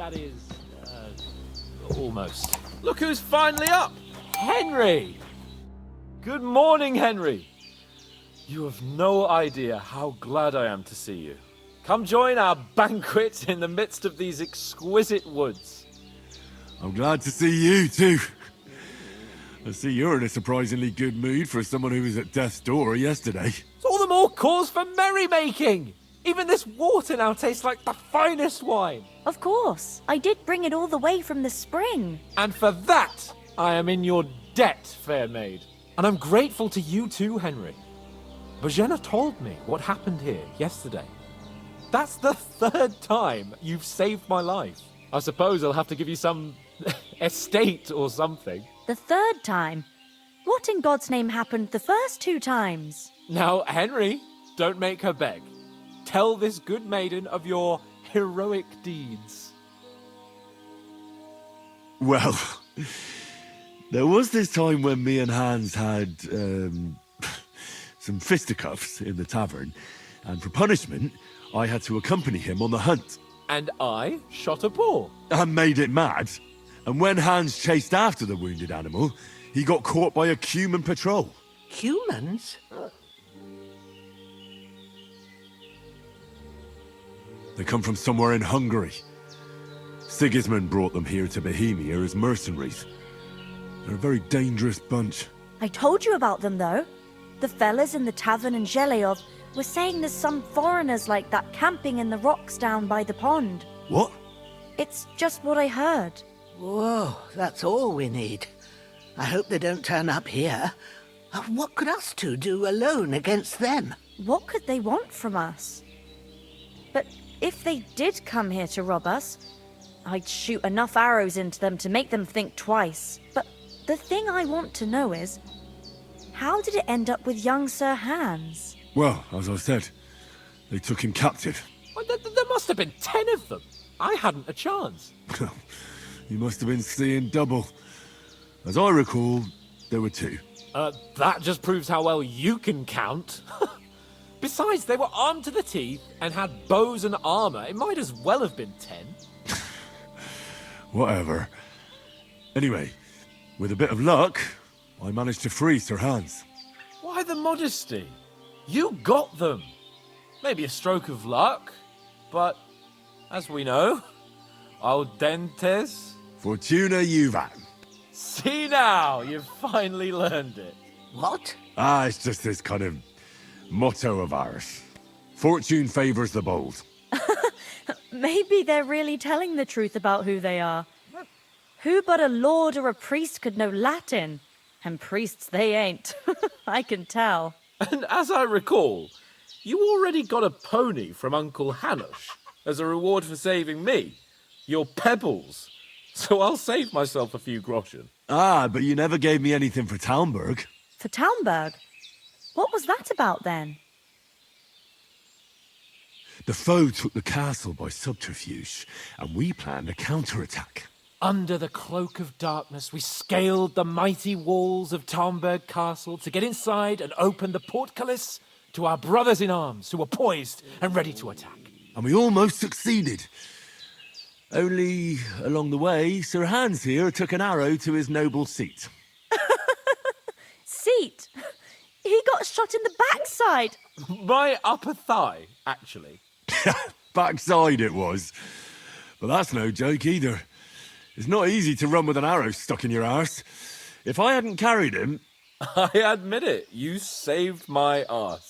That is, almost. Look who's finally up! Henry! Good morning, Henry! You have no idea how glad I am to see you. Come join our banquet in the midst of these exquisite woods. I'm glad to see you, too. I see you're in a surprisingly good mood for someone who was at death's door yesterday. It's all the more cause for merrymaking! Even this water now tastes like the finest wine. Of course. I did bring it all the way from the spring. And for that, I am in your debt, fair maid. And I'm grateful to you too, Henry. Bojena told me what happened here yesterday. That's the third time you've saved my life. I suppose I'll have to give you some estate or something. The third time? What in God's name happened the first 2 times? Now, Henry, don't make her beg. Tell this good maiden of your heroic deeds. Well, there was this time when me and Hans had, some fisticuffs in the tavern, and for punishment, I had to accompany him on the hunt. And I shot a boar. And made it mad. And when Hans chased after the wounded animal, he got caught by a human patrol. Humans? They come from somewhere in Hungary. Sigismund brought them here to Bohemia as mercenaries. They're a very dangerous bunch. I told you about them, though. The fellas in the tavern in Zheleyov were saying there's some foreigners like that camping in the rocks down by the pond. What? It's just what I heard. Whoa, that's all we need. I hope they don't turn up here. What could us two do alone against them? What could they want from us? But if they did come here to rob us, I'd shoot enough arrows into them to make them think twice. But the thing I want to know is, how did it end up with young Sir Hans? Well, as I said, they took him captive. Well, there must have been 10 of them. I hadn't a chance. You must have been seeing double. As I recall, there were 2. That just proves how well you can count. Besides, they were armed to the teeth and had bows and armor. It might as well have been 10. Whatever. Anyway, with a bit of luck, I managed to free Sir Hans. Why the modesty? You got them. Maybe a stroke of luck, but as we know, audentes. Fortuna juvat. See now, you've finally learned it. What? It's just this kind of motto of ours. Fortune favors the bold. Maybe they're really telling the truth about who they are. Who but a lord or a priest could know Latin? And priests they ain't. I can tell. And as I recall, you already got a pony from Uncle Hanush as a reward for saving me. Your pebbles. So I'll save myself a few groschen. But you never gave me anything for Talmberg. For Talmberg? What was that about then? The foe took the castle by subterfuge, and we planned a counterattack. Under the cloak of darkness, we scaled the mighty walls of Talmberg Castle to get inside and open the portcullis to our brothers in arms who were poised and ready to attack. And we almost succeeded. Only, along the way, Sir Hans here took an arrow to his noble seat. Seat? He got shot in the backside. My upper thigh, actually. Backside it was. But that's no joke either. It's not easy to run with an arrow stuck in your arse. If I hadn't carried him... I admit it, you saved my arse.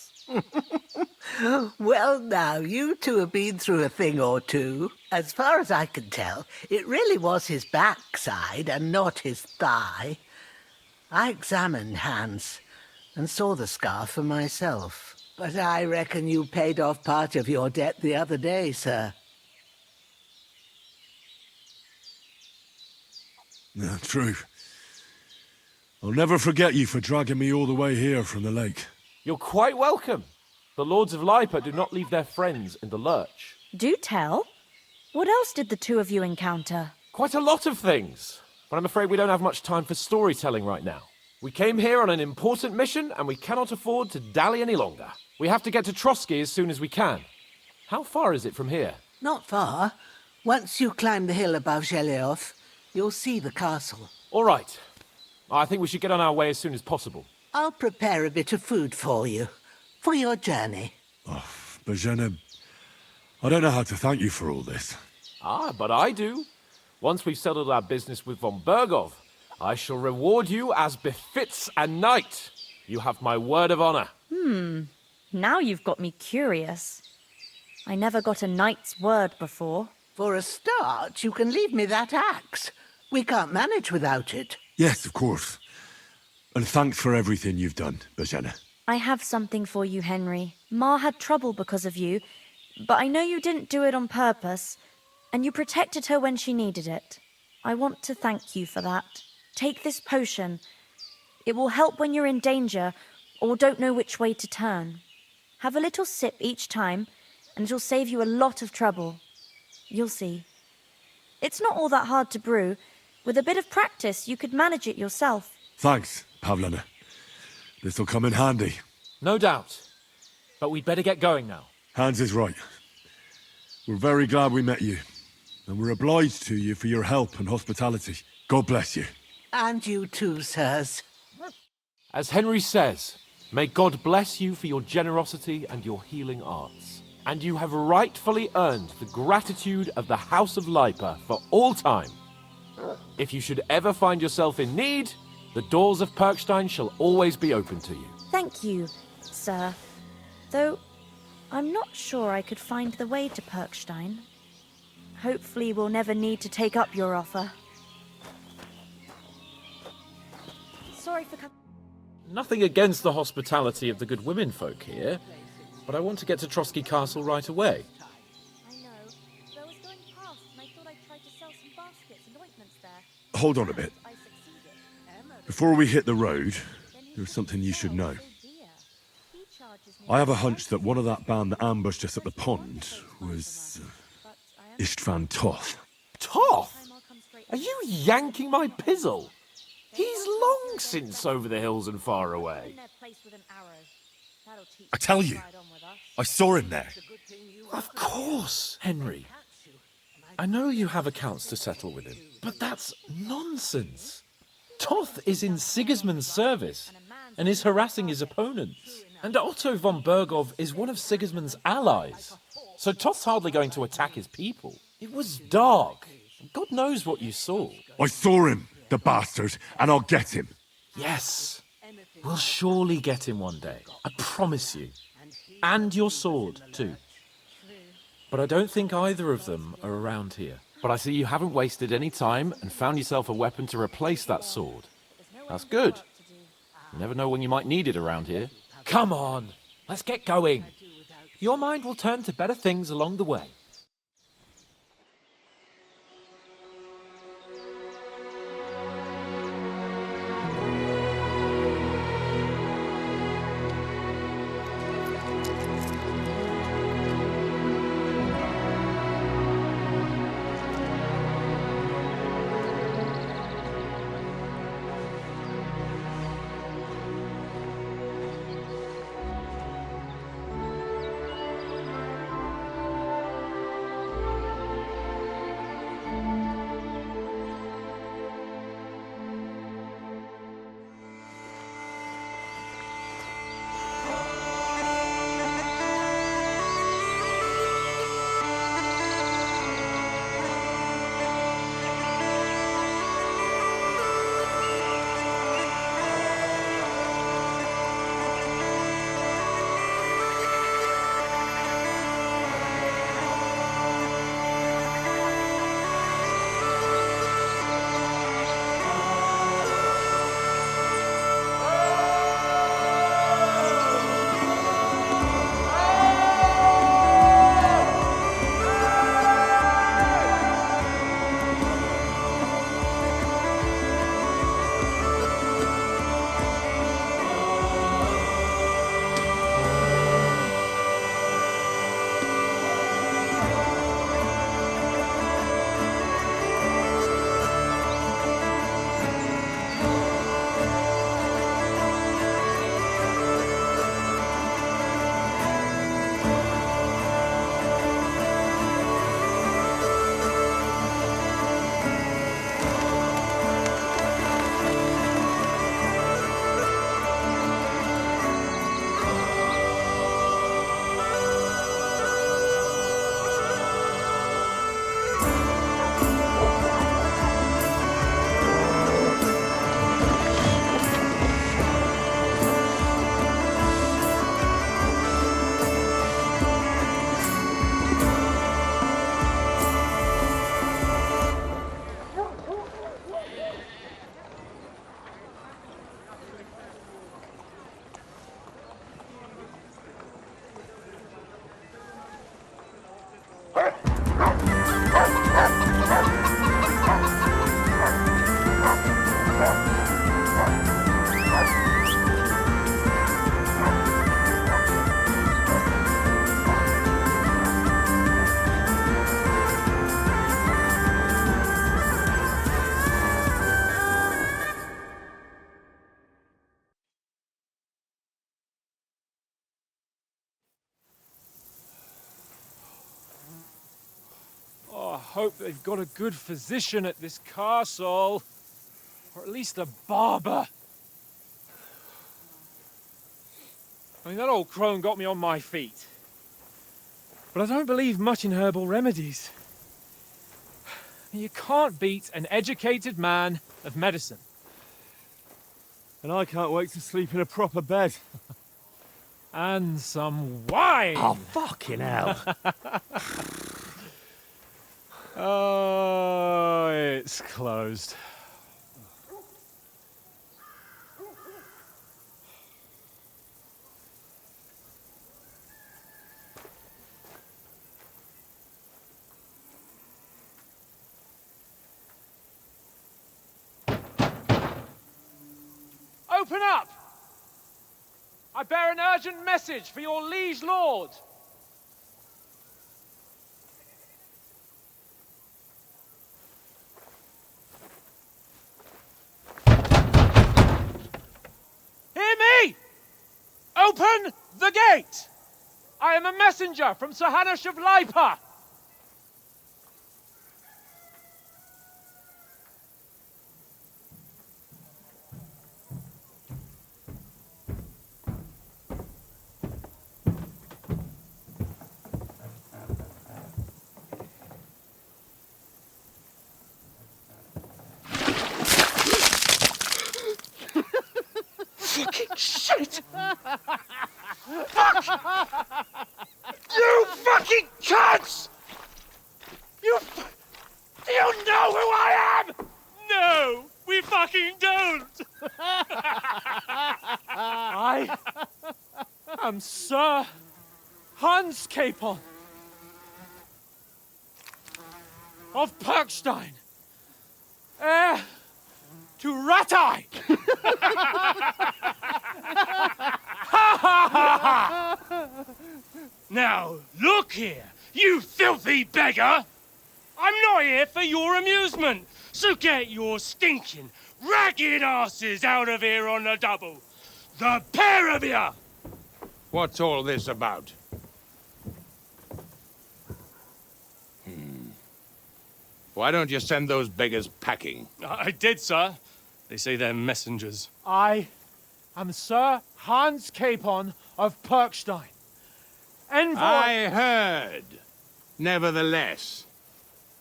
Well, now, you two have been through a thing or two. As far as I can tell, it really was his backside and not his thigh. I examined Hans and saw the scar for myself. But I reckon you paid off part of your debt the other day, sir. No, true. I'll never forget you for dragging me all the way here from the lake. You're quite welcome. The Lords of Lipa do not leave their friends in the lurch. Do tell. What else did the two of you encounter? Quite a lot of things. But I'm afraid we don't have much time for storytelling right now. We came here on an important mission, and we cannot afford to dally any longer. We have to get to Trotsky as soon as we can. How far is it from here? Not far. Once you climb the hill above Geleoth, you'll see the castle. All right. I think we should get on our way as soon as possible. I'll prepare a bit of food for you, for your journey. Oh, Bajena, I don't know how to thank you for all this. Ah, but I do. Once we've settled our business with von Bergov, I shall reward you as befits a knight. You have my word of honor. Now you've got me curious. I never got a knight's word before. For a start, you can leave me that axe. We can't manage without it. Yes, of course. And thanks for everything you've done, Bajena. I have something for you, Henry. Ma had trouble because of you, but I know you didn't do it on purpose, and you protected her when she needed it. I want to thank you for that. Take this potion. It will help when you're in danger or don't know which way to turn. Have a little sip each time, and it'll save you a lot of trouble. You'll see. It's not all that hard to brew. With a bit of practice, you could manage it yourself. Thanks, Pavlana. This'll come in handy. No doubt. But we'd better get going now. Hans is right. We're very glad we met you. And we're obliged to you for your help and hospitality. God bless you. And you too, sirs. As Henry says, may God bless you for your generosity and your healing arts. And you have rightfully earned the gratitude of the House of Lipa for all time. If you should ever find yourself in need, the doors of Perkstein shall always be open to you. Thank you, sir. Though, I'm not sure I could find the way to Perkstein. Hopefully we'll never need to take up your offer. Sorry for coming. Nothing against the hospitality of the good women folk here, but I want to get to Trotsky Castle right away. I know. I was going past and I thought I'd try to sell some baskets and ointments there. Hold on a bit. I succeeded. Before we hit the road, there's something you should know. I have a hunch that one of that band that ambushed us at the pond was Istvan Toth. Toth? Are you yanking my pizzle? He's long since over the hills and far away. I tell you, I saw him there. Of course, Henry. I know you have accounts to settle with him, but that's nonsense. Toth is in Sigismund's service and is harassing his opponents. And Otto von Bergov is one of Sigismund's allies. So Toth's hardly going to attack his people. It was dark. God knows what you saw. I saw him, the bastard, and I'll get him. Yes. We'll surely get him one day. I promise you. And your sword, too. But I don't think either of them are around here. But I see you haven't wasted any time and found yourself a weapon to replace that sword. That's good. You never know when you might need it around here. Come on, let's get going. Your mind will turn to better things along the way. hope they've got a good physician at this castle. Or at least a barber. I mean, that old crone got me on my feet. But I don't believe much in herbal remedies. You can't beat an educated man of medicine. And I can't wait to sleep in a proper bed. And some wine! Oh, fucking hell. Oh, it's closed. Open up! I bear an urgent message for your liege lord. Hear me! Open the gate! I am a messenger from Sir Hanush of Lipa. Fucking shit! Fuck! You fucking cunts! Do you know who I am? No, we fucking don't! I am Sir Hans Capon of Perkstein, heir to Ratai! Now, look here, you filthy beggar! I'm not here for your amusement, so get your stinking, ragged asses out of here on the double. The pair of you! What's all this about? Why don't you send those beggars packing? I did, sir. They say they're messengers. I am Sir Hans Capon of Perkstein. Envoy... I heard. Nevertheless,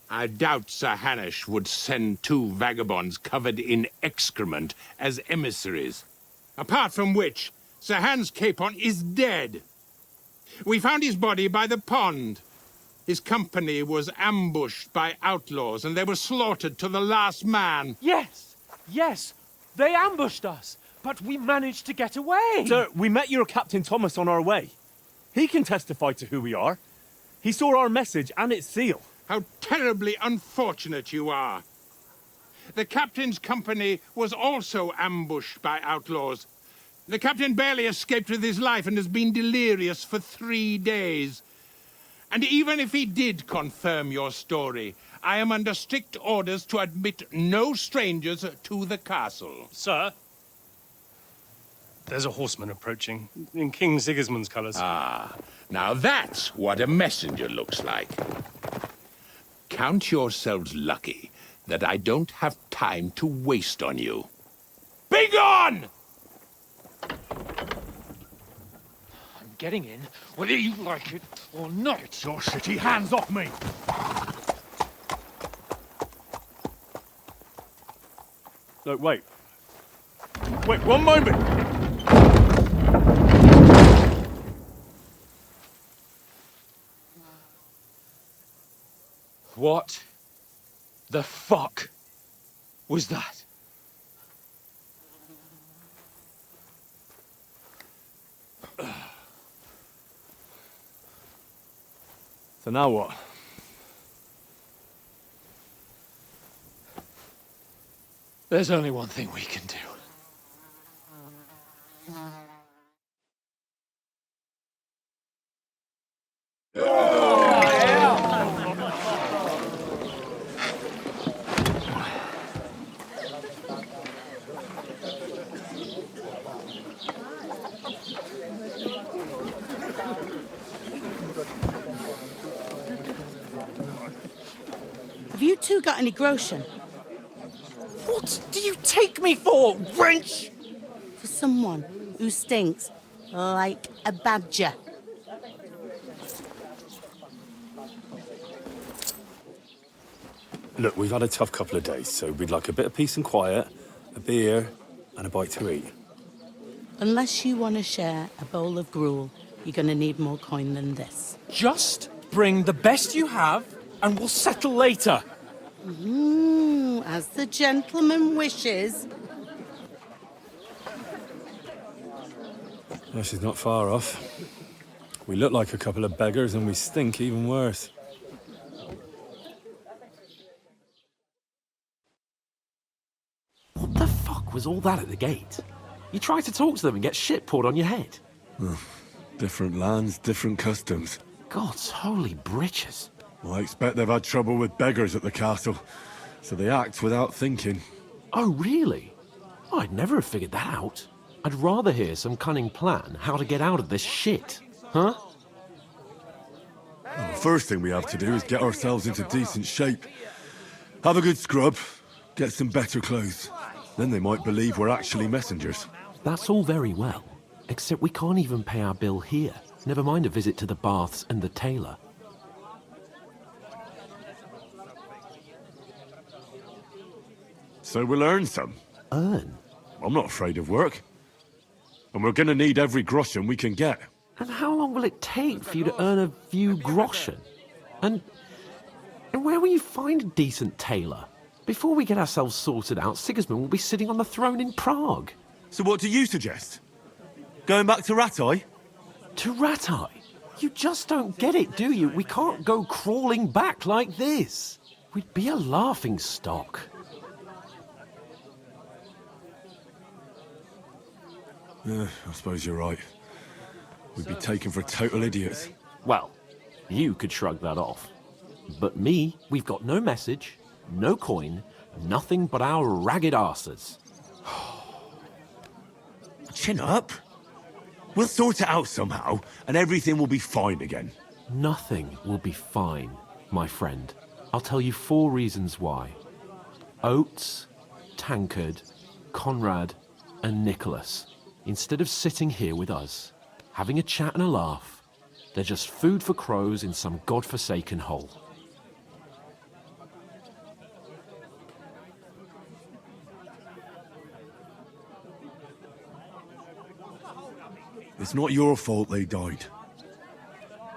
I doubt Sir Hanush would send two vagabonds covered in excrement as emissaries. Apart from which, Sir Hans Capon is dead. We found his body by the pond. His company was ambushed by outlaws, and they were slaughtered to the last man. Yes, yes, they ambushed us, but we managed to get away. Sir, we met your Captain Thomas on our way. He can testify to who we are. He saw our message and its seal. How terribly unfortunate you are. The captain's company was also ambushed by outlaws. The captain barely escaped with his life and has been delirious for 3 days. And even if he did confirm your story, I am under strict orders to admit no strangers to the castle. Sir, there's a horseman approaching in King Sigismund's colours. Ah, now that's what a messenger looks like. Count yourselves lucky that I don't have time to waste on you. Be gone! I'm getting in, whether you like it or not. Your shitty hands off me! No, wait. Wait, one moment! What the fuck was that? So now what? There's only one thing we can do. you two got any groschen? What do you take me for, wench? For someone who stinks like a badger. Look, we've had a tough couple of days, so we'd like a bit of peace and quiet, a beer, and a bite to eat. Unless you want to share a bowl of gruel, you're going to need more coin than this. Just bring the best you have, and we'll settle later. As the gentleman wishes. Well, she's not far off. We look like a couple of beggars, and we stink even worse. What the fuck was all that at the gate? You try to talk to them and get shit poured on your head. Different lands, different customs. God's holy britches. Well, I expect they've had trouble with beggars at the castle, so they act without thinking. Oh, really? I'd never have figured that out. I'd rather hear some cunning plan how to get out of this shit. Huh? Well, the first thing we have to do is get ourselves into decent shape. Have a good scrub, get some better clothes. Then they might believe we're actually messengers. That's all very well, except we can't even pay our bill here. Never mind a visit to the baths and the tailor. So we'll earn some. Earn? I'm not afraid of work. And we're gonna need every groschen we can get. And how long will it take for you to earn a few groschen? And where will you find a decent tailor? Before we get ourselves sorted out, Sigismund will be sitting on the throne in Prague. So what do you suggest? Going back to Ratai? To Ratai? You just don't get it, do you? We can't go crawling back like this. We'd be a laughing stock. I suppose you're right. We'd be taken for total idiots. Well, you could shrug that off. But me, we've got no message, no coin, nothing but our ragged arses. Chin up. We'll sort it out somehow, and everything will be fine again. Nothing will be fine, my friend. I'll tell you 4 reasons why. Oates, Tankard, Conrad, and Nicholas. Instead of sitting here with us, having a chat and a laugh, they're just food for crows in some godforsaken hole. It's not your fault they died.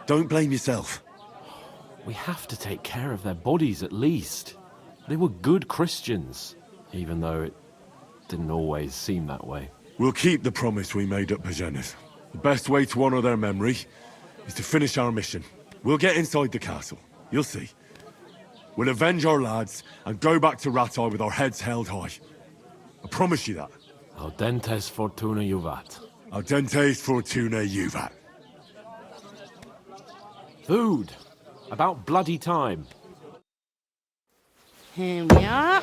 Don't blame yourself. We have to take care of their bodies at least. They were good Christians, even though it didn't always seem that way. We'll keep the promise we made at Pagenis. The best way to honor their memory is to finish our mission. We'll get inside the castle. You'll see. We'll avenge our lads and go back to Ratai with our heads held high. I promise you that. Audentes fortuna juvat. Audentes fortuna juvat. Food. About bloody time. Here we are.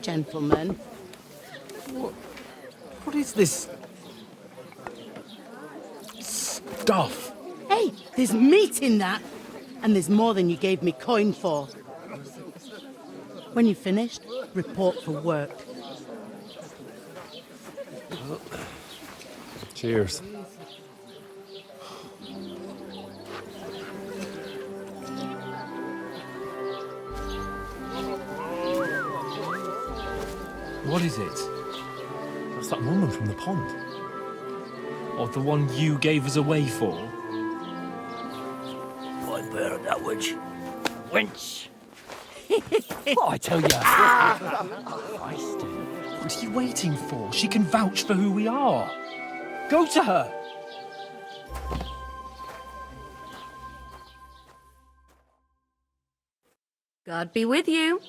Gentlemen. What is this stuff? Hey, there's meat in that. And there's more than you gave me coin for. When you're finished, report for work. Cheers. What is it? That's that woman from the pond. Or the one you gave us away for? I bear that witch. Wench! What I tell you? What are you waiting for? She can vouch for who we are. Go to her. God be with you.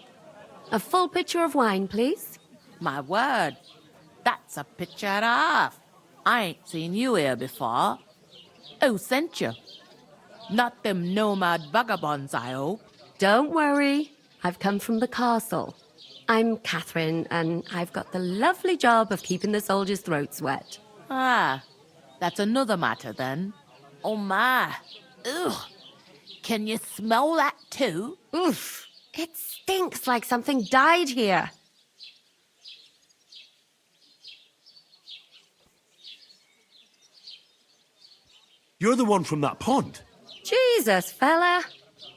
A full pitcher of wine, please. My word, that's a picture and a half. I ain't seen you here before. Who sent you? Not them nomad vagabonds, I hope. Don't worry. I've come from the castle. I'm Catherine, and I've got the lovely job of keeping the soldiers' throats wet. Ah, that's another matter then. Oh my. Ugh. Can you smell that too? Oof. It stinks like something died here. You're the one from that pond. Jesus, fella.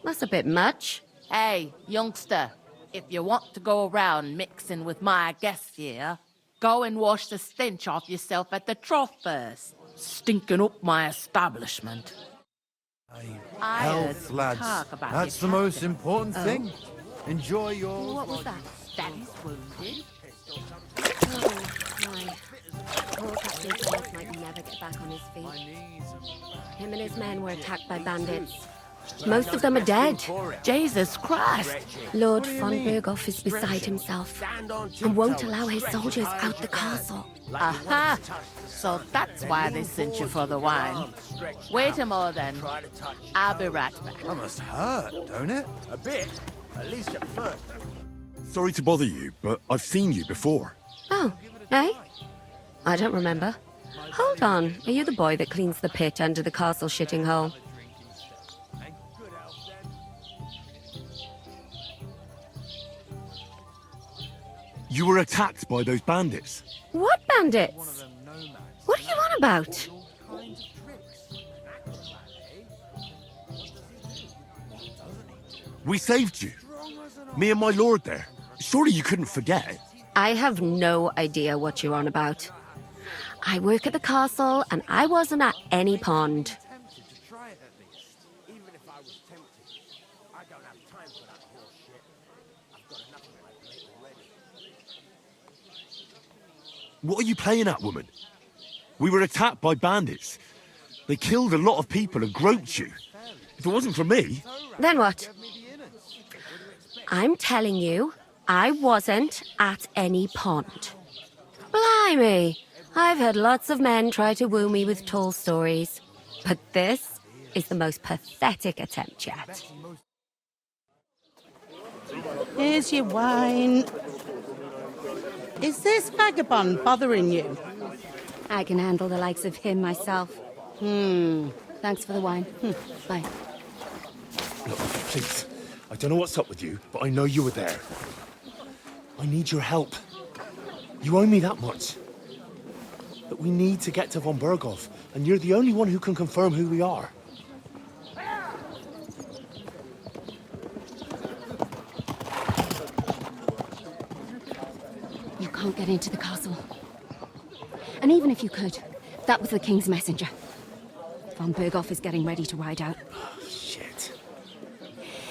That's a bit much. Hey, youngster, if you want to go around mixing with my guests here, go and wash the stench off yourself at the trough first. Stinking up my establishment. Health, lads. That's the most important thing. Enjoy your... What was that? Daddy's wounded. Oh, my. Poor Captain Thomas might never get back on his feet. Him and his men were attacked by bandits. Most of them are dead. Jesus Christ! Lord von Berghoff is beside himself and won't allow his soldiers out the castle. Aha! So that's why they sent you for the wine. Wait a moment then. I'll be right back. That must hurt, don't it? A bit. At least at first. Sorry to bother you, but I've seen you before. Oh, eh? I don't remember. Hold on. Are you the boy that cleans the pit under the castle shitting hole? You were attacked by those bandits. What bandits? What are you on about? We saved you. Me and my lord there. Surely you couldn't forget. I have no idea what you're on about. I work at the castle, and I wasn't at any pond. What are you playing at, woman? We were attacked by bandits. They killed a lot of people and groped you. If it wasn't for me... Then what? I'm telling you, I wasn't at any pond. Blimey! I've had lots of men try to woo me with tall stories. But this is the most pathetic attempt yet. Here's your wine. Is this vagabond bothering you? I can handle the likes of him myself. Thanks for the wine. Bye. Look, please. I don't know what's up with you, but I know you were there. I need your help. You owe me that much. But we need to get to von Berghoff, and you're the only one who can confirm who we are. You can't get into the castle. And even if you could, that was the king's messenger. Von Berghoff is getting ready to ride out. Shit.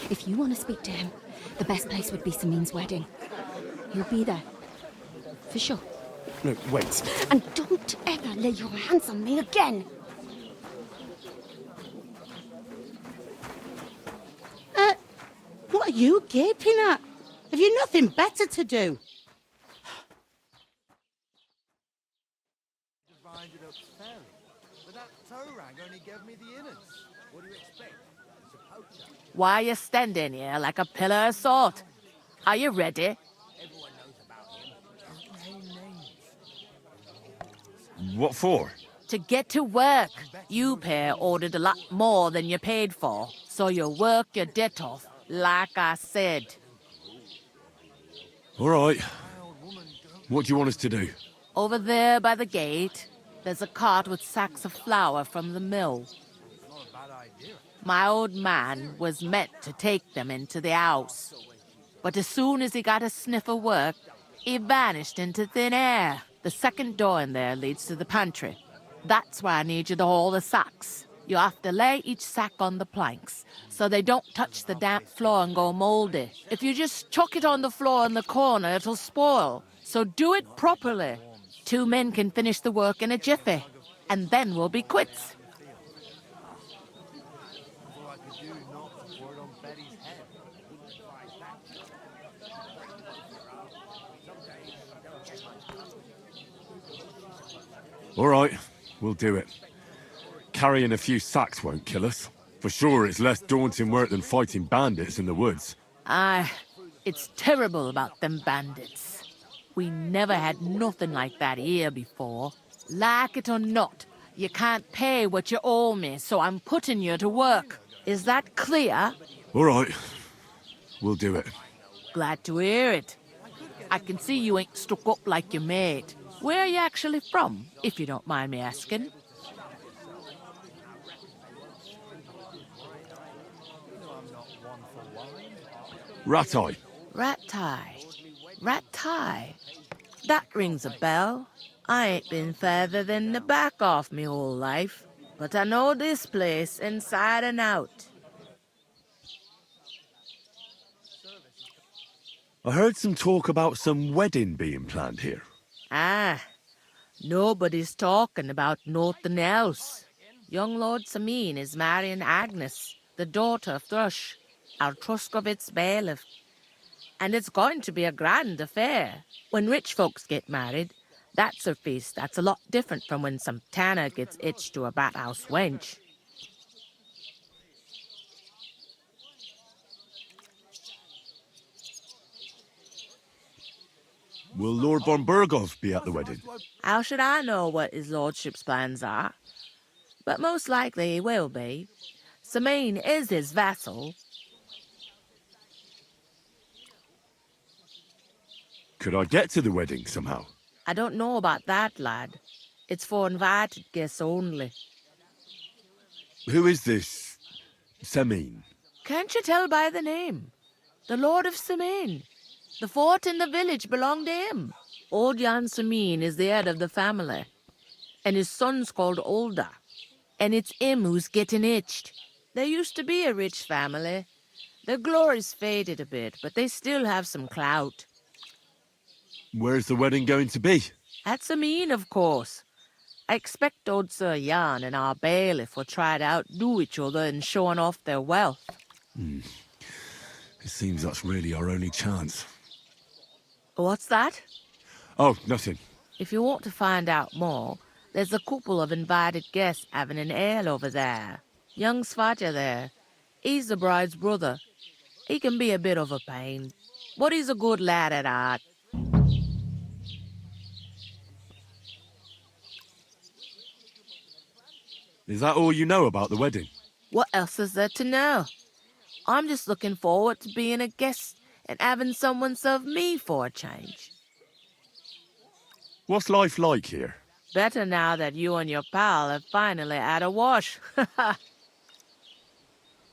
If you want to speak to him, the best place would be Samin's wedding. He'll be there. For sure. No, wait. And don't ever lay your hands on me again! What are you gaping at? Have you nothing better to do? Divided up fairly. But that Torang only gave me the innards. What do you expect? It's a poacher. Why are you standing here like a pillar of salt? Are you ready? Everyone knows about him. What for? To get to work. You pair ordered a lot more than you paid for, so you work your debt off, like I said. All right. What do you want us to do? Over there by the gate, there's a cart with sacks of flour from the mill. My old man was meant to take them into the house. But as soon as he got a sniff of work, he vanished into thin air. The second door in there leads to the pantry. That's why I need you to haul the sacks. You have to lay each sack on the planks, so they don't touch the damp floor and go moldy. If you just chuck it on the floor in the corner, it'll spoil. So do it properly. 2 men can finish the work in a jiffy, and then we'll be quits. All right, we'll do it. Carrying a few sacks won't kill us. For sure, it's less daunting work than fighting bandits in the woods. Aye, it's terrible about them bandits. We never had nothing like that here before. Like it or not, you can't pay what you owe me, so I'm putting you to work. Is that clear? All right. We'll do it. Glad to hear it. I can see you ain't stuck up like your mate. Where are you actually from, if you don't mind me asking? Ratai. Ratai. That rings a bell. I ain't been further than the back off me whole life, but I know this place inside and out. I heard some talk about some wedding being planned here. Ah, nobody's talking about nothing else. Young Lord Sameen is marrying Agnes, the daughter of Thrush, our Truscovitz bailiff. And it's going to be a grand affair. When rich folks get married, that's a feast that's a lot different from when some tanner gets hitched to a bathhouse wench. Will Lord von Burgov be at the wedding? How should I know what his lordship's plans are? But most likely he will be. Sameen is his vassal. Could I get to the wedding somehow? I don't know about that, lad. It's for invited guests only. Who is this Sameen? Can't you tell by the name? The Lord of Sameen. The fort in the village belonged to him. Old Jan Sameen is the head of the family, and his son's called Olda. And it's him who's getting itched. There used to be a rich family. Their glory's faded a bit, but they still have some clout. Where's the wedding going to be? At Sameen, of course. I expect old Sir Jan and our bailiff will try to outdo each other in showing off their wealth. It seems that's really our only chance. What's that? Oh, nothing. If you want to find out more, there's a couple of invited guests having an ale over there. Young Svaja there. He's the bride's brother. He can be a bit of a pain, but he's a good lad at heart. Is that all you know about the wedding? What else is there to know? I'm just looking forward to being a guest and having someone serve me for a change. What's life like here? Better now that you and your pal have finally had a wash.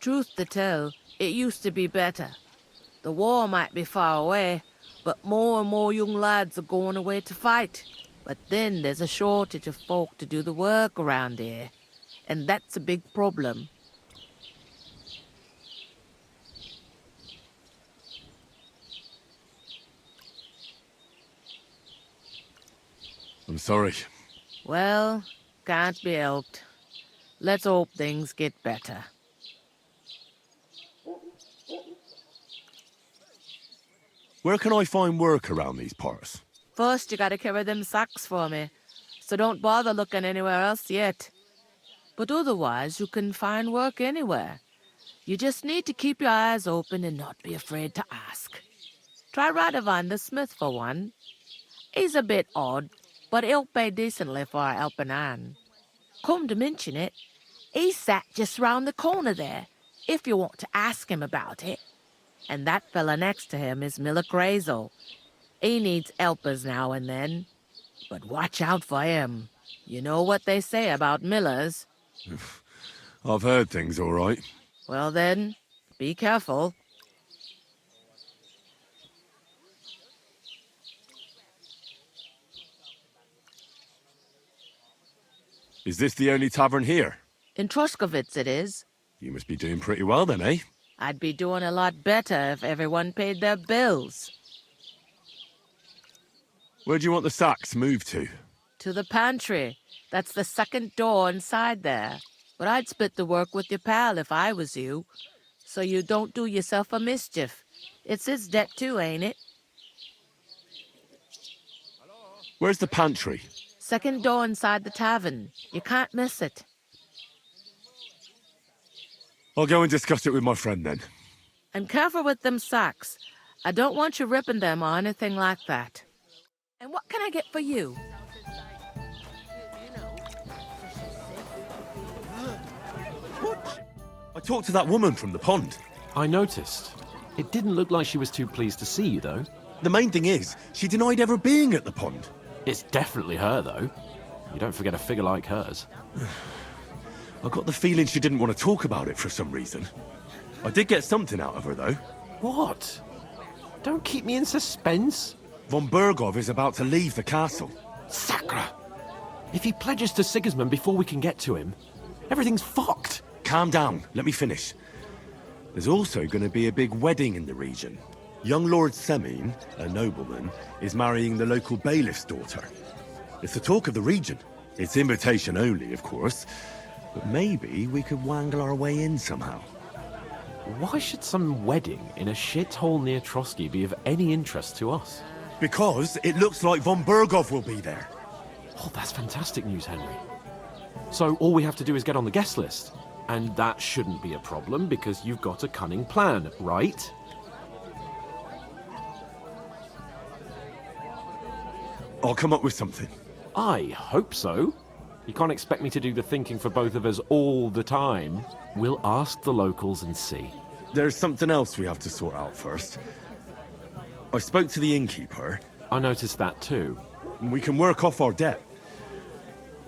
Truth to tell, it used to be better. The war might be far away, but more and more young lads are going away to fight. But then there's a shortage of folk to do the work around here, and that's a big problem. I'm sorry. Well, can't be helped. Let's hope things get better. Where can I find work around these parts? First, you gotta carry them sacks for me, so don't bother looking anywhere else yet. But otherwise, you can find work anywhere. You just need to keep your eyes open and not be afraid to ask. Try Radovan the smith for one. He's a bit odd, but he'll pay decently for a helping hand. Come to mention it, he's sat just round the corner there, if you want to ask him about it. And that fella next to him is Miller Crazel. He needs helpers now and then, but watch out for him. You know what they say about Millers. I've heard things, all right. Well then, be careful. Is this the only tavern here? In Truscovitz it is. You must be doing pretty well then, eh? I'd be doing a lot better if everyone paid their bills. Where do you want the sacks moved to? To the pantry. That's the second door inside there. But I'd split the work with your pal if I was you. So you don't do yourself a mischief. It's his debt too, ain't it? Where's the pantry? Second door inside the tavern. You can't miss it. I'll go and discuss it with my friend then. And careful with them sacks. I don't want you ripping them or anything like that. And what can I get for you? I talked to that woman from the pond. I noticed. It didn't look like she was too pleased to see you, though. The main thing is, she denied ever being at the pond. It's definitely her, though. You don't forget a figure like hers. I got the feeling she didn't want to talk about it for some reason. I did get something out of her, though. What? Don't keep me in suspense. Von Bergov is about to leave the castle. Sacre! If he pledges to Sigismund before we can get to him, everything's fucked. Calm down, let me finish. There's also going to be a big wedding in the region. Young Lord Semin, a nobleman, is marrying the local bailiff's daughter. It's the talk of the region. It's invitation only, of course. But maybe we could wangle our way in somehow. Why should some wedding in a shithole near Trotsky be of any interest to us? Because it looks like von Bergov will be there. Oh, that's fantastic news, Henry. So all we have to do is get on the guest list. And that shouldn't be a problem because you've got a cunning plan, right? I'll come up with something. I hope so. You can't expect me to do the thinking for both of us all the time. We'll ask the locals and see. There's something else we have to sort out first. I spoke to the innkeeper. I noticed that too. We can work off our debt.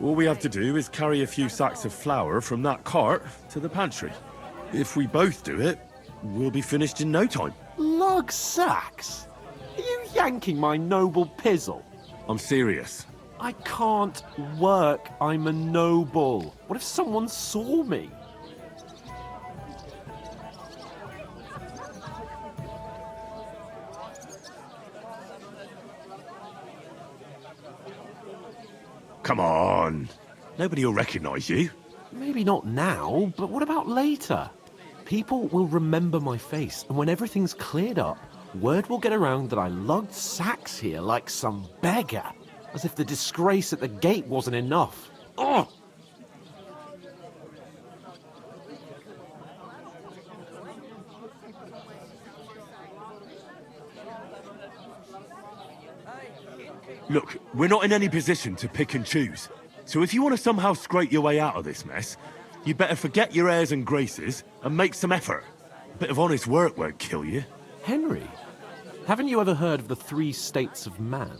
All we have to do is carry a few sacks of flour from that cart to the pantry. If we both do it, we'll be finished in no time. Lug sacks? Are you yanking my noble pizzle? I'm serious. I can't work. I'm a noble. What if someone saw me? Come on. Nobody will recognize you. Maybe not now, but what about later? People will remember my face, and when everything's cleared up, word will get around that I lugged sacks here like some beggar. As if the disgrace at the gate wasn't enough. Ugh! Look, we're not in any position to pick and choose. So if you want to somehow scrape your way out of this mess, you better forget your airs and graces and make some effort. A bit of honest work won't kill you. Henry, haven't you ever heard of the 3 states of man?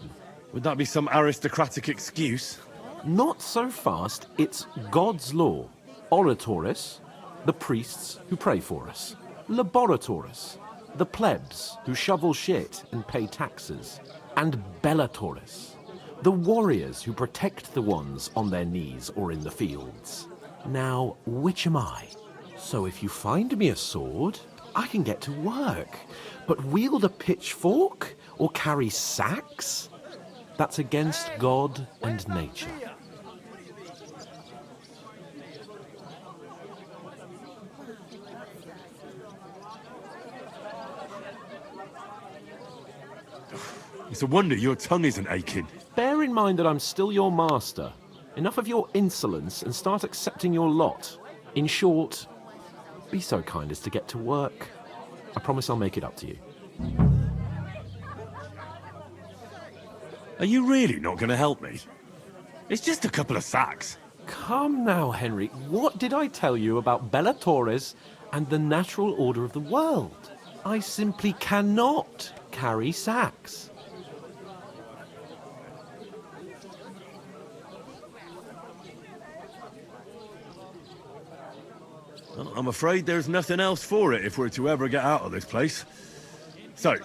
Would that be some aristocratic excuse? Not so fast. It's God's law. Oratoris, the priests who pray for us. Laboratoris, the plebs who shovel shit and pay taxes. And Bellatoris, the warriors who protect the ones on their knees or in the fields. Now, which am I? So if you find me a sword, I can get to work. But wield a pitchfork or carry sacks? That's against God and nature. It's a wonder your tongue isn't aching. Bear in mind that I'm still your master. Enough of your insolence and start accepting your lot. In short, be so kind as to get to work. I promise I'll make it up to you. Are you really not going to help me? It's just a couple of sacks. Come now, Henry. What did I tell you about Bellatoris and the natural order of the world? I simply cannot carry sacks. Well, I'm afraid there's nothing else for it if we're to ever get out of this place. So,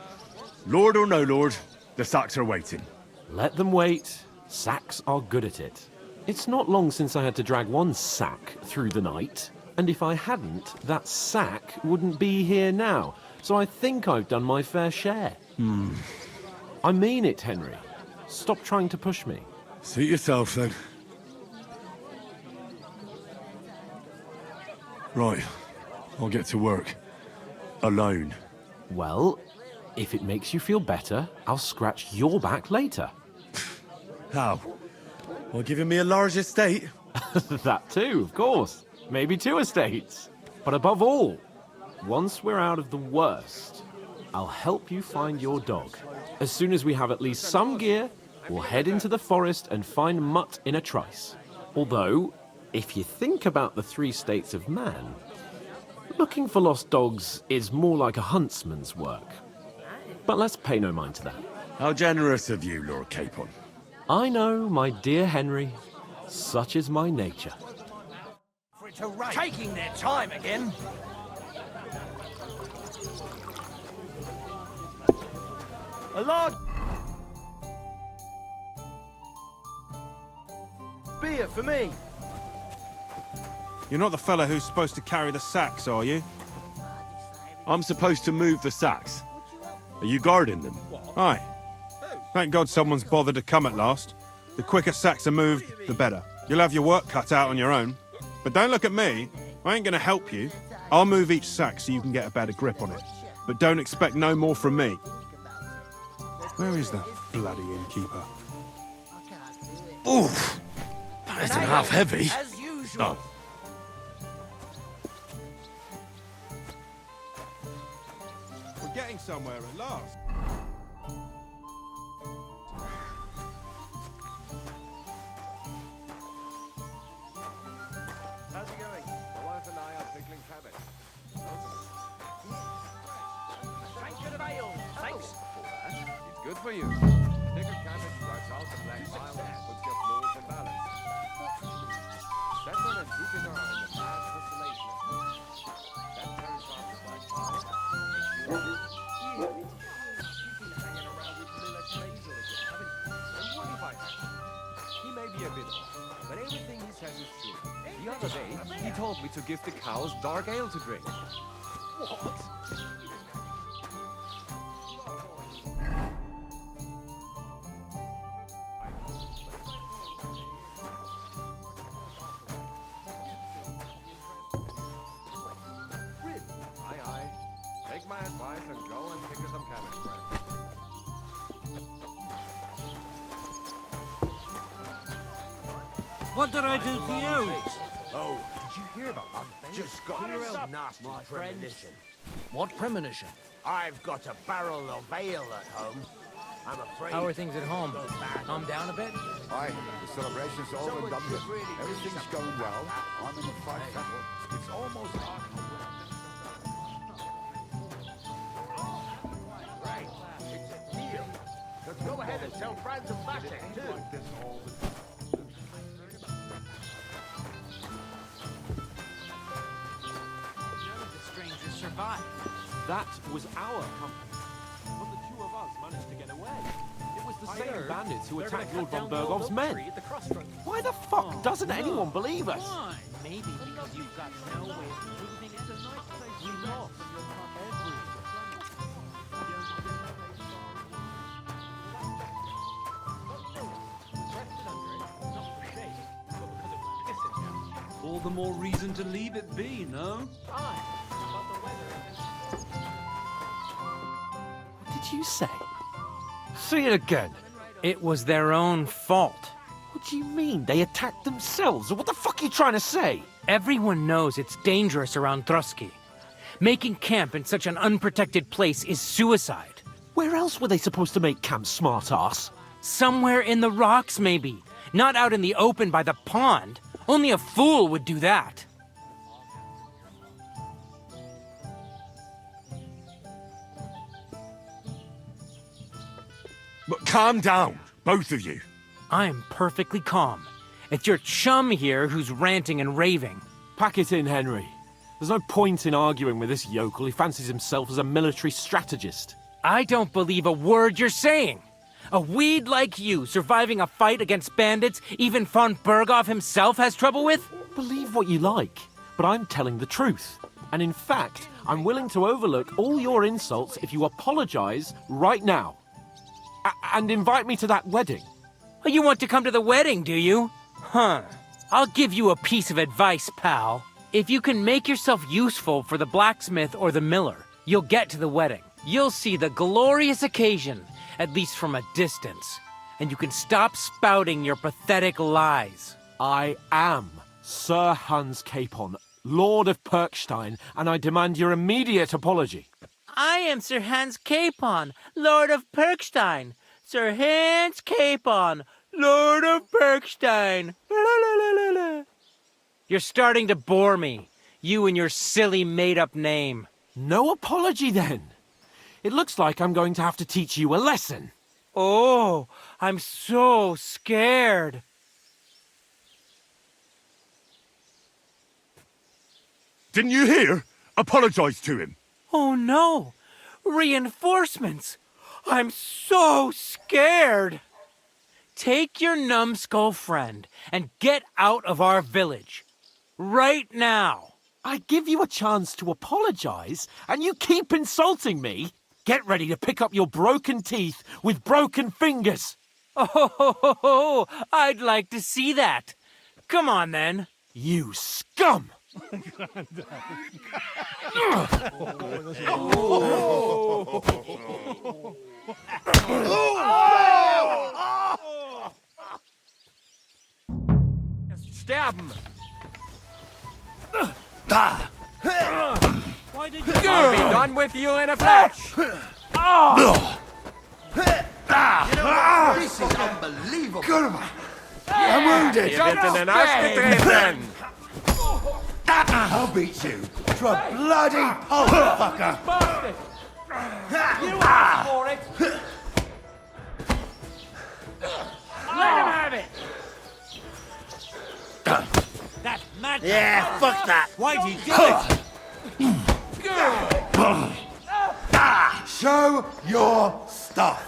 Lord or no Lord, the sacks are waiting. Let them wait. Sacks are good at it. It's not long since I had to drag one sack through the night, and if I hadn't, that sack wouldn't be here now. So I think I've done my fair share. I mean it, Henry. Stop trying to push me. Suit yourself, then. Right. I'll get to work. Alone. Well, if it makes you feel better, I'll scratch your back later. How? Well, giving me a large estate? That too, of course. Maybe 2 estates. But above all, once we're out of the worst, I'll help you find your dog. As soon as we have at least some gear, we'll head into the forest and find Mutt in a trice. Although, if you think about the 3 states of man, Looking for lost dogs is more like a huntsman's work. But let's pay no mind to that. How generous of you, Lord Capon. I know, my dear Henry. Such is my nature. Taking their time again. A large beer for me. You're not the fella who's supposed to carry the sacks, are you? I'm supposed to move the sacks. Are you guarding them? Aye. Thank God someone's bothered to come at last. The quicker sacks are moved, the better. You'll have your work cut out on your own. But don't look at me. I ain't gonna help you. I'll move each sack so you can get a better grip on it. But don't expect no more from me. Where is that bloody innkeeper? Oof! That isn't half heavy. Oh. We're getting somewhere at last. How's it going? My wife and I are pickling cabbage. Thank of ale. Thanks. It's good for you. Pickled cabbage drives out the black bile and puts your fluids in balance. Saffron and Jupiter are in the last constellation. That turns off the black bile. He may be a bit off, but everything he says is true. The other day, he told me to give the cows dark ale to drink. What? Aye, aye. Take my advice and go and pick her some cabbage bread. What did I do to you? Oh, did you hear about that? Just got a real nasty premonition. What premonition? I've got a barrel of ale at home. I'm afraid. How are things at home? Calm down a bit? Aye, the celebration's all been done with. Everything's going well. I'm in the fight festival. It's almost Right. It's a deal. Let's go ahead and tell Franz and Matek, too. Survived. That was our company. But the two of us managed to get away. It was the same bandits who attacked Lord von Bergov's men. Why the fuck doesn't anyone believe us? Why? Maybe because you've got no way of proving it. It's a nice place we lost. All the more reason to leave it be, no? What did you say? Say it again. It was their own fault. What do you mean? They attacked themselves? What the fuck are you trying to say? Everyone knows it's dangerous around Trotsky. Making camp in such an unprotected place is suicide. Where else were they supposed to make camp, smart-ass? Somewhere in the rocks, maybe. Not out in the open by the pond. Only a fool would do that. But calm down, both of you. I'm perfectly calm. It's your chum here who's ranting and raving. Pack it in, Henry. There's no point in arguing with this yokel. He fancies himself as a military strategist. I don't believe a word you're saying. A weed like you surviving a fight against bandits even von Berghoff himself has trouble with? Believe what you like, but I'm telling the truth. And in fact, I'm willing to overlook all your insults if you apologize right now. And invite me to that wedding. Oh, you want to come to the wedding, do you? Huh. I'll give you a piece of advice, pal. If you can make yourself useful for the blacksmith or the miller, you'll get to the wedding. You'll see the glorious occasion, at least from a distance. And you can stop spouting your pathetic lies. I am Sir Hans Capon, Lord of Perkstein, and I demand your immediate apology. I am Sir Hans Capon, Lord of Perkstein. Sir Hans Capon, Lord of Perkstein. You're starting to bore me. You and your silly made-up name. No apology, then. It looks like I'm going to have to teach you a lesson. Oh, I'm so scared. Didn't you hear? Apologize to him. Oh no! Reinforcements! I'm so scared! Take your numbskull friend and get out of our village. Right now! I give you a chance to apologize, and you keep insulting me? Get ready to pick up your broken teeth with broken fingers. Oh, I'd like to see that. Come on, then. You scum! Sterben! Why did you I'll be done with you in a flash! This is unbelievable. I'm wounded! Ihr werdet in den Arsch getreten! I'll beat you to a bloody pulp, fucker. Bastard! You asked for it! Let him have it! That mad. Yeah, fuck that. Why'd you do it? Show your stuff.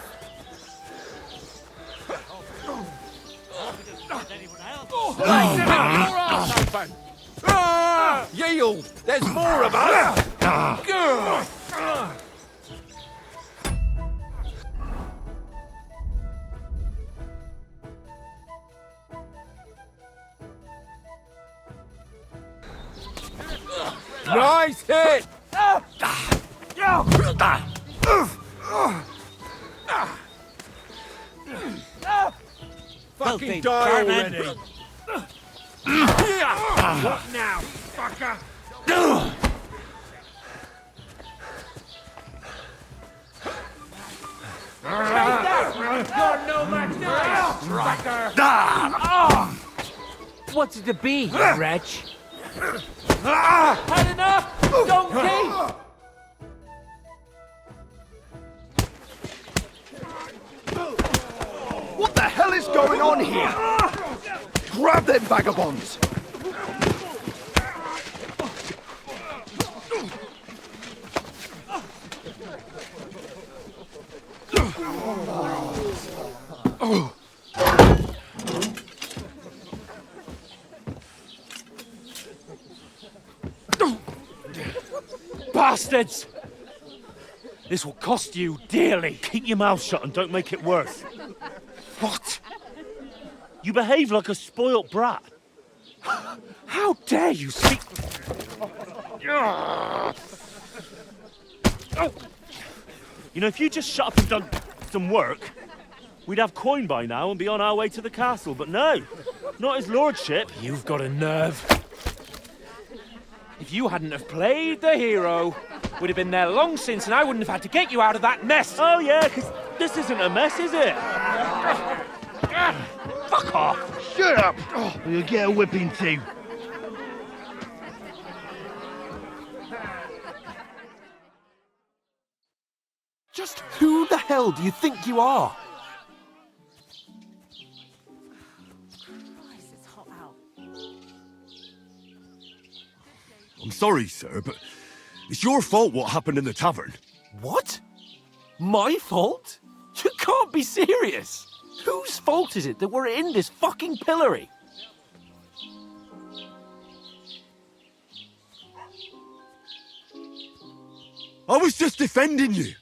Yield! There's more of us! Nice hit! Fucking die already! What now, fucker? You're no match for striker! What's it to be, you wretch? Had enough, donkey! What the hell is going on here? Grab them vagabonds! Bastards! This will cost you dearly. Keep your mouth shut and don't make it worse. What? You behave like a spoilt brat. How dare you speak... You know, if you just shut up and done some work, we'd have coin by now and be on our way to the castle, but no, not his lordship. You've got a nerve. If you hadn't have played the hero, we'd have been there long since and I wouldn't have had to get you out of that mess. Oh yeah, because this isn't a mess, is it? Fuck off. Shut up! Or you'll get a whipping too. Just who the hell do you think you are? I'm sorry, sir, but it's your fault what happened in the tavern. What? My fault? You can't be serious. Whose fault is it that we're in this fucking pillory? I was just defending you.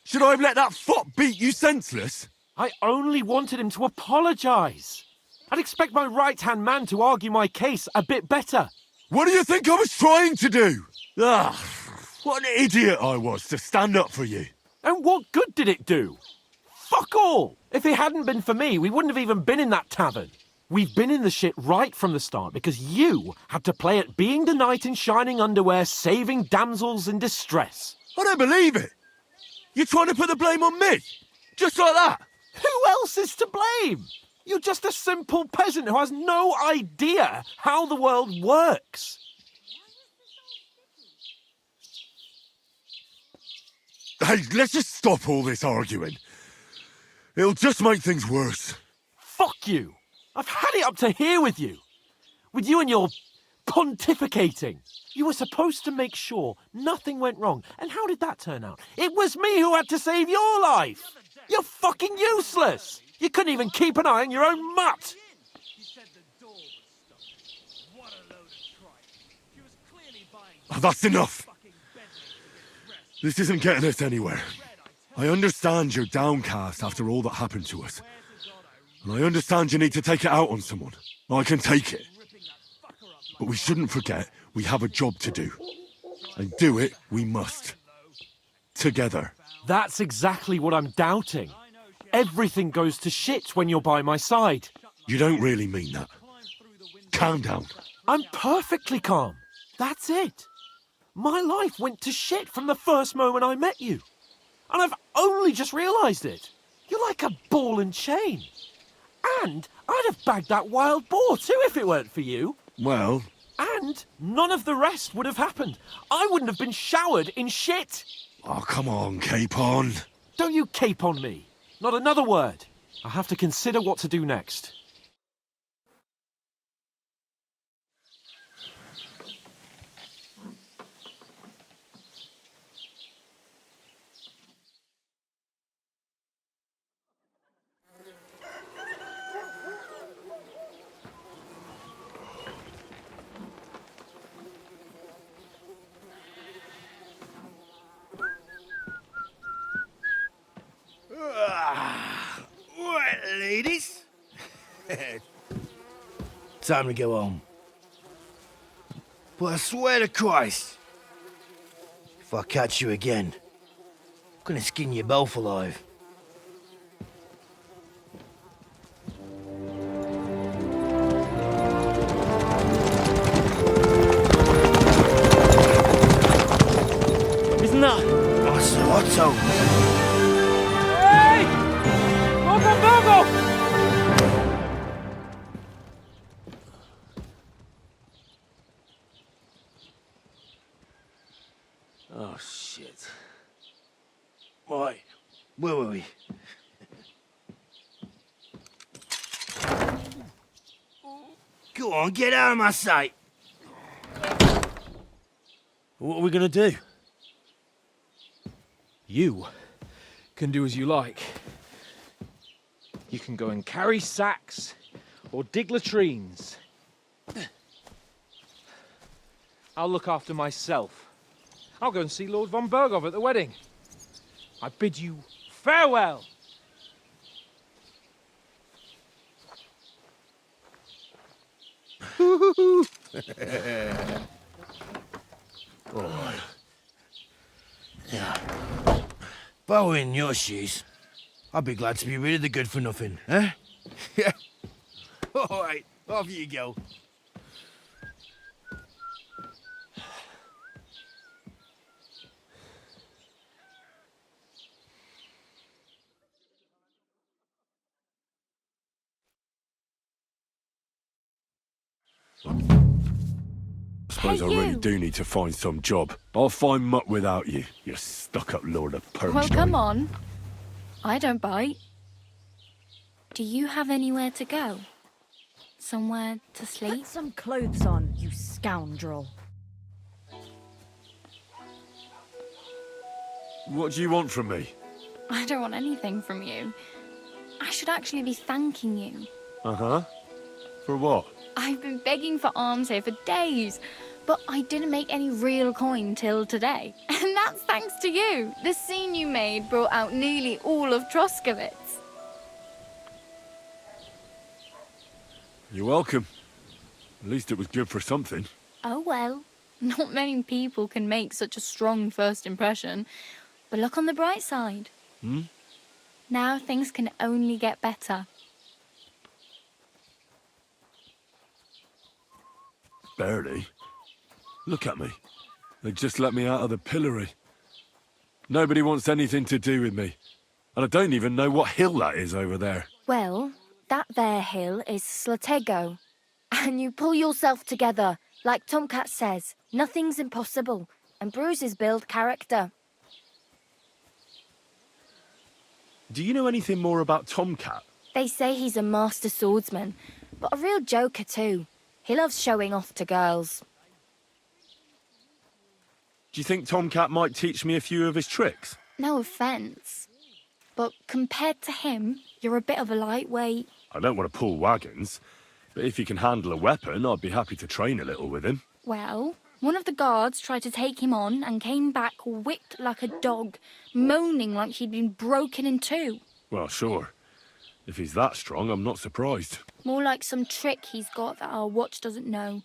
Should I have let that fop beat you senseless? I only wanted him to apologise. I'd expect my right-hand man to argue my case a bit better. What do you think I was trying to do? What an idiot I was to stand up for you. And what good did it do? Fuck all! If it hadn't been for me, we wouldn't have even been in that tavern. We've been in the shit right from the start because you had to play at being the knight in shining underwear, saving damsels in distress. I don't believe it. You're trying to put the blame on me? Just like that? Who else is to blame? You're just a simple peasant who has no idea how the world works. Hey, let's just stop all this arguing. It'll just make things worse. Fuck you! I've had it up to here with you! With you and your pontificating. You were supposed to make sure nothing went wrong. And how did that turn out? It was me who had to save your life! You're fucking useless! You couldn't even keep an eye on your own mutt! Oh, that's enough! This isn't getting us anywhere. I understand you're downcast after all that happened to us. And I understand you need to take it out on someone. I can take it. But we shouldn't forget we have a job to do. And do it we must. Together. That's exactly what I'm doubting. Everything goes to shit when you're by my side. You don't really mean that. Calm down. I'm perfectly calm. That's it. My life went to shit from the first moment I met you. And I've only just realised it. You're like a ball and chain. And I'd have bagged that wild boar too if it weren't for you. Well... And none of the rest would have happened. I wouldn't have been showered in shit. Oh, come on, Capon. Don't you cape on me. Not another word. I have to consider what to do next. Right, ladies. Time to go home. But I swear to Christ, if I catch you again, I'm gonna skin you both alive. Isn't that? Otto. Hey! Go! Oh, shit. Right, where were we? Go on, get out of my sight. What are we gonna do? You can do as you like. You can go and carry sacks or dig latrines. I'll look after myself. I'll go and see Lord von Berghoff at the wedding. I bid you farewell. All right. Yeah. If I were in your shoes, I'd be glad to be rid of the good for nothing, eh? Yeah. All right, off you go. I suppose I really do need to find some job. I'll find mutt without you, you stuck-up lord of perch. Well, come on. I don't bite. Do you have anywhere to go? Somewhere to sleep? Put some clothes on, you scoundrel. What do you want from me? I don't want anything from you. I should actually be thanking you. Uh-huh. For what? I've been begging for alms here for days, but I didn't make any real coin till today. And that's thanks to you. The scene you made brought out nearly all of Troskowitz. You're welcome. At least it was good for something. Oh well, not many people can make such a strong first impression. But look on the bright side. Hmm? Now things can only get better. Barely. Look at me. They just let me out of the pillory. Nobody wants anything to do with me. And I don't even know what hill that is over there. Well, that there hill is Slatego. And you pull yourself together. Like Tomcat says, nothing's impossible. And bruises build character. Do you know anything more about Tomcat? They say he's a master swordsman, but a real joker too. He loves showing off to girls. Do you think Tomcat might teach me a few of his tricks? No offence, but compared to him, you're a bit of a lightweight. I don't want to pull wagons, but if he can handle a weapon, I'd be happy to train a little with him. Well, one of the guards tried to take him on and came back whipped like a dog, moaning like he'd been broken in two. Well, sure. If he's that strong, I'm not surprised. More like some trick he's got that our watch doesn't know.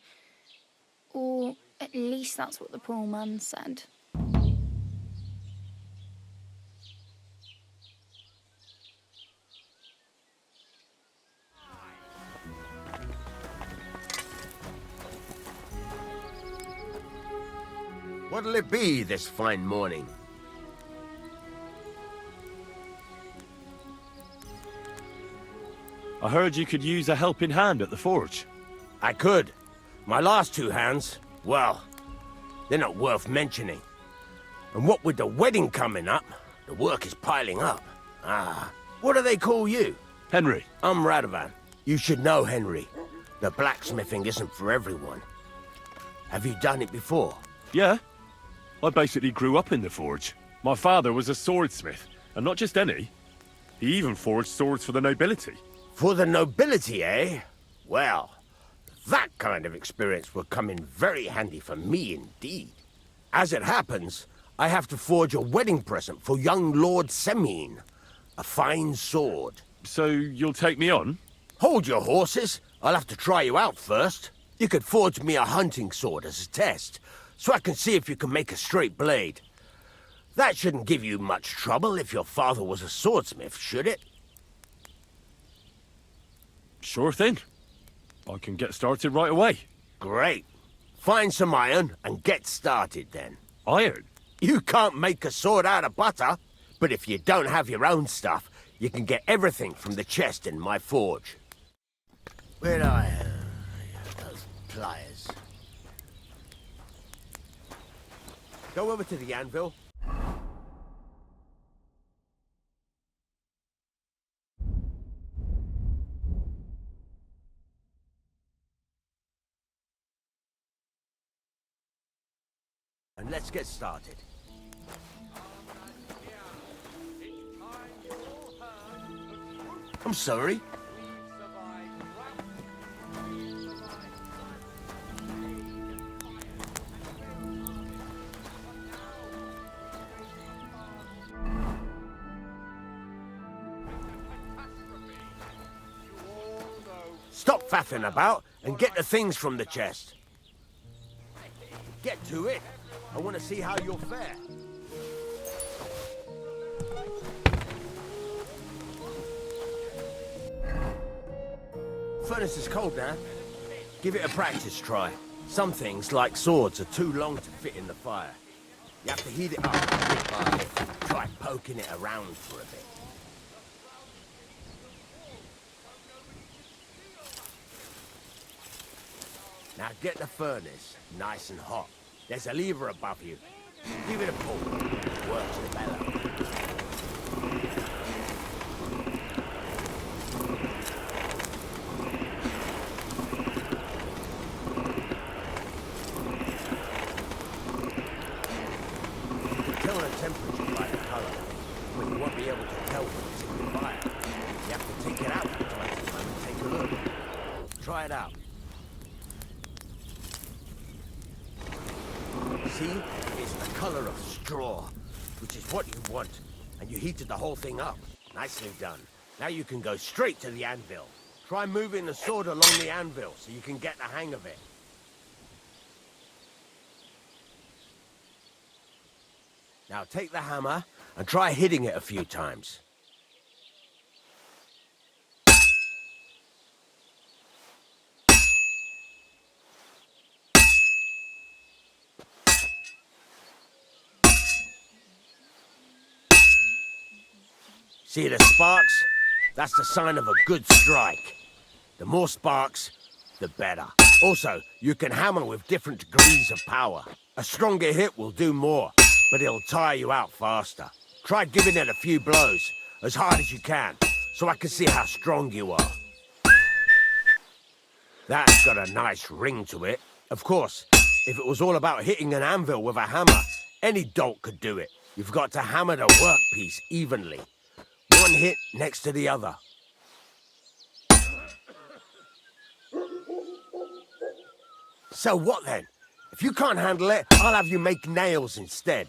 Or at least that's what the poor man said. What'll it be this fine morning? I heard you could use a helping hand at the forge. I could. My last two hands, well, they're not worth mentioning. And what with the wedding coming up, the work is piling up. What do they call you? Henry. I'm Radovan. You should know, Henry. The blacksmithing isn't for everyone. Have you done it before? Yeah. I basically grew up in the forge. My father was a swordsmith, and not just any. He even forged swords for the nobility. For the nobility, eh? Well, that kind of experience will come in very handy for me indeed. As it happens, I have to forge a wedding present for young Lord Semine. A fine sword. So you'll take me on? Hold your horses. I'll have to try you out first. You could forge me a hunting sword as a test, so I can see if you can make a straight blade. That shouldn't give you much trouble if your father was a swordsmith, should it? Sure thing. I can get started right away. Great. Find some iron and get started then. Iron? You can't make a sword out of butter, but if you don't have your own stuff, you can get everything from the chest in my forge. Where'd I have those pliers? Go over to the anvil. And let's get started. I'm sorry. Stop faffing about and get the things from the chest. Get to it. I want to see how you'll fare. Furnace is cold now. Give it a practice try. Some things, like swords, are too long to fit in the fire. You have to heat it up bit by bit. Try poking it around for a bit. Now get the furnace nice and hot. There's a lever above you. Give it a pull. Works the bellow. You can tell the temperature by the colour, but you won't be able to tell when it's in the fire. You have to take it out from time to time and take a look. Try it out. See? It's the color of straw, which is what you want. And you heated the whole thing up. Nicely done. Now you can go straight to the anvil. Try moving the sword along the anvil so you can get the hang of it. Now take the hammer and try hitting it a few times. See the sparks? That's the sign of a good strike. The more sparks, the better. Also, you can hammer with different degrees of power. A stronger hit will do more, but it'll tire you out faster. Try giving it a few blows, as hard as you can, so I can see how strong you are. That's got a nice ring to it. Of course, if it was all about hitting an anvil with a hammer, any dolt could do it. You've got to hammer the workpiece evenly. One hit next to the other. So what then? If you can't handle it, I'll have you make nails instead.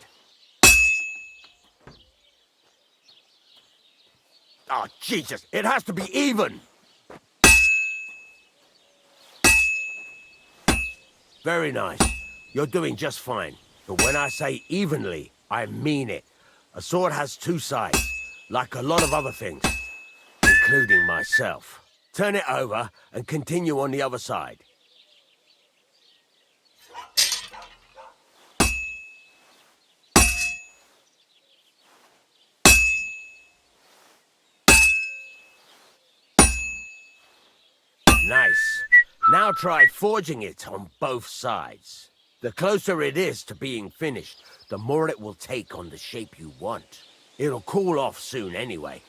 Oh, Jesus, it has to be even! Very nice. You're doing just fine. But when I say evenly, I mean it. A sword has two sides, like a lot of other things, including myself. Turn it over and continue on the other side. Nice. Now try forging it on both sides. The closer it is to being finished, the more it will take on the shape you want. It'll cool off soon anyway.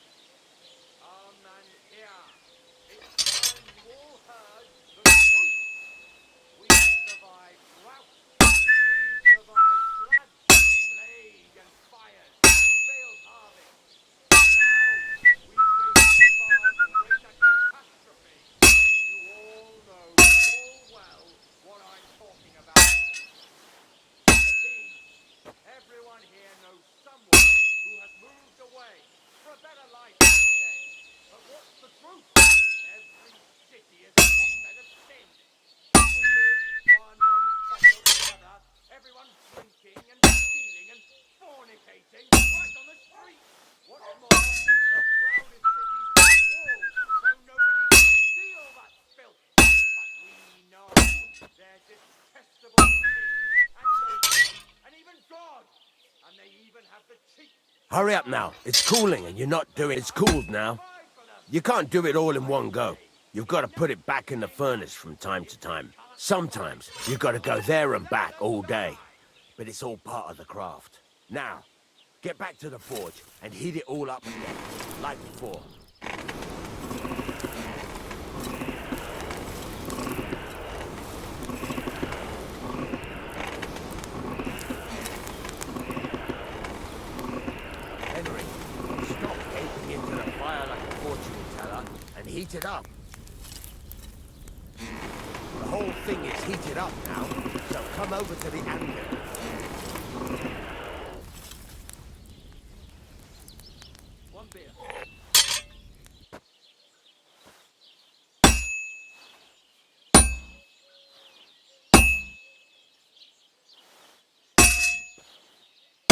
Hurry up now. It's cooling and you're not doing it. It's cooled now. You can't do it all in one go. You've got to put it back in the furnace from time to time. Sometimes you've got to go there and back all day. But it's all part of the craft. Now, get back to the forge and heat it all up again, like before. Heat it up. The whole thing is heated up now, so come over to the anvil. One beer.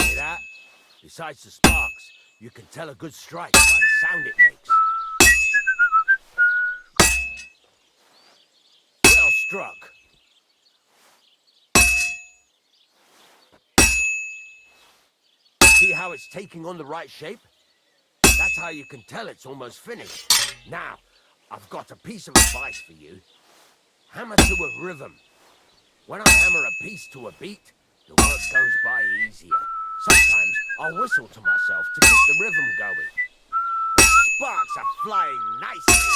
See that? Besides the sparks, you can tell a good strike by the sound it makes. Struck. See how it's taking on the right shape? That's how you can tell it's almost finished. Now, I've got a piece of advice for you. Hammer to a rhythm. When I hammer a piece to a beat, the work goes by easier. Sometimes I'll whistle to myself to keep the rhythm going. The sparks are flying nicely.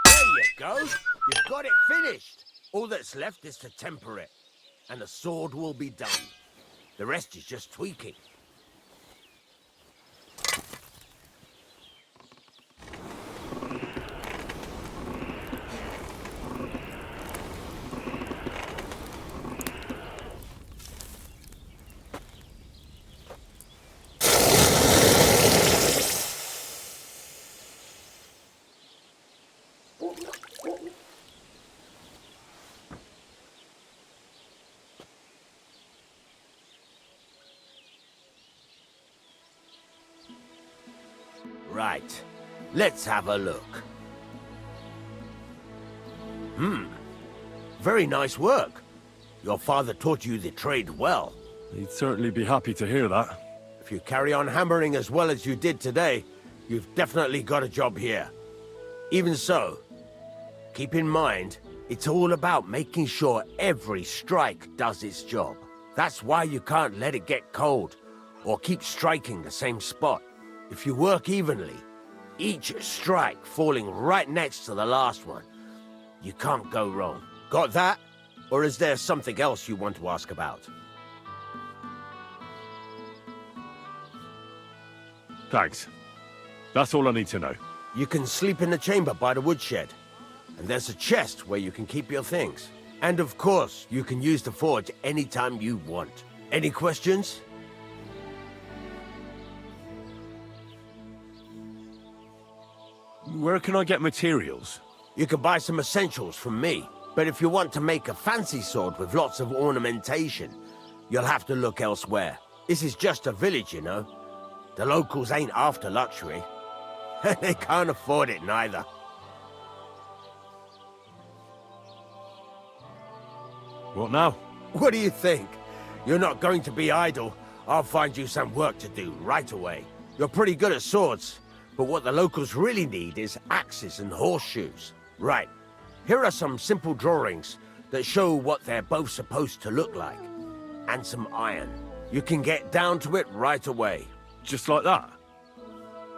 There you go. You've got it finished. All that's left is to temper it, and the sword will be done. The rest is just tweaking. Right. Let's have a look. Very nice work. Your father taught you the trade well. He'd certainly be happy to hear that. If you carry on hammering as well as you did today, you've definitely got a job here. Even so, keep in mind, it's all about making sure every strike does its job. That's why you can't let it get cold, or keep striking the same spot. If you work evenly, each strike falling right next to the last one, you can't go wrong. Got that? Or is there something else you want to ask about? Thanks. That's all I need to know. You can sleep in the chamber by the woodshed. And there's a chest where you can keep your things. And of course, you can use the forge anytime you want. Any questions? Where can I get materials? You can buy some essentials from me. But if you want to make a fancy sword with lots of ornamentation, you'll have to look elsewhere. This is just a village, you know. The locals ain't after luxury. They can't afford it neither. What now? What do you think? You're not going to be idle. I'll find you some work to do right away. You're pretty good at swords, but what the locals really need is axes and horseshoes. Right. Here are some simple drawings that show what they're both supposed to look like. And some iron. You can get down to it right away. Just like that?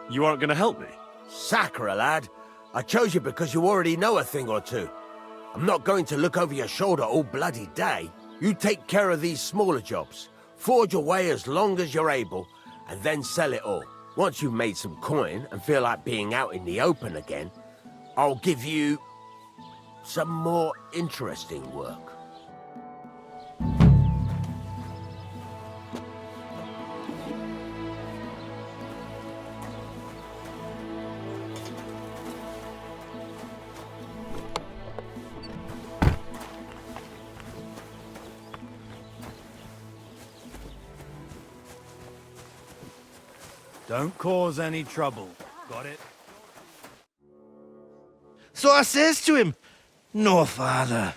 You aren't going to help me? Sacre, lad. I chose you because you already know a thing or two. I'm not going to look over your shoulder all bloody day. You take care of these smaller jobs. Forge away as long as you're able, and then sell it all. Once you've made some coin and feel like being out in the open again, I'll give you some more interesting work. Don't cause any trouble. Got it? So I says to him, "No, father,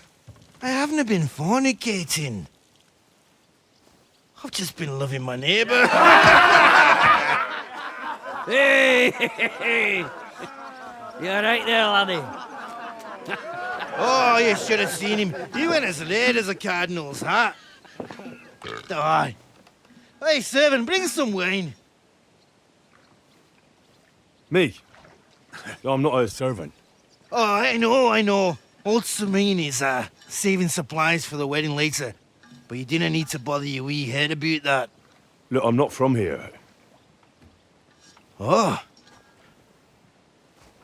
I haven't been fornicating. I've just been loving my neighbour." Hey! You alright there, laddie? Oh, you should have seen him. He went as red as a cardinal's hat. Aye. Hey, servant, bring some wine. Me? I'm not a servant. Oh, I know. Old Samine is saving supplies for the wedding later. But you didn't need to bother your wee head about that. Look, I'm not from here. Oh.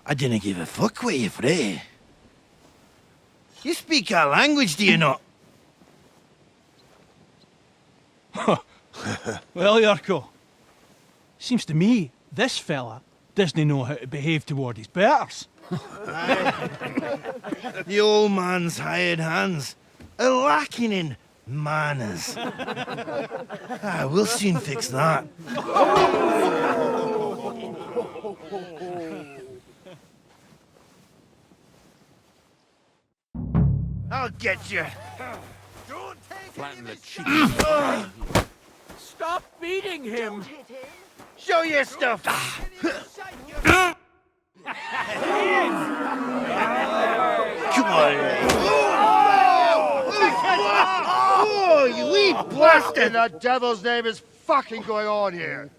I didn't give a fuck where you're from. You speak our language, do you not? Well, Yarko, seems to me this fella doesn't know how to behave toward his betters. The old man's hired hands are lacking in manners. We'll soon fix that. I'll get you. Flatten the cheek. Stop beating him! Show your stuff. Come on. Oh, you wee blasted! What in the devil's name is fucking going on here?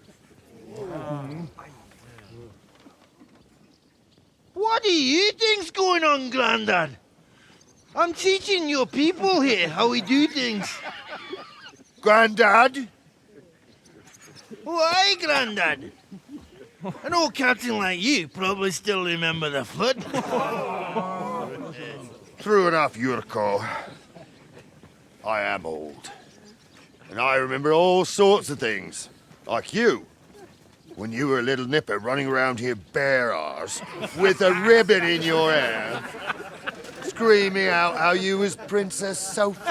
What do you think's going on, Grandad? I'm teaching your people here how we do things. Grandad? Why, Grandad? An old captain like you probably still remember the flood. True enough, Yurko. I am old. And I remember all sorts of things. Like you. When you were a little nipper running around here bare arse, with a ribbon in your hair, screaming out how you was Princess Sophie.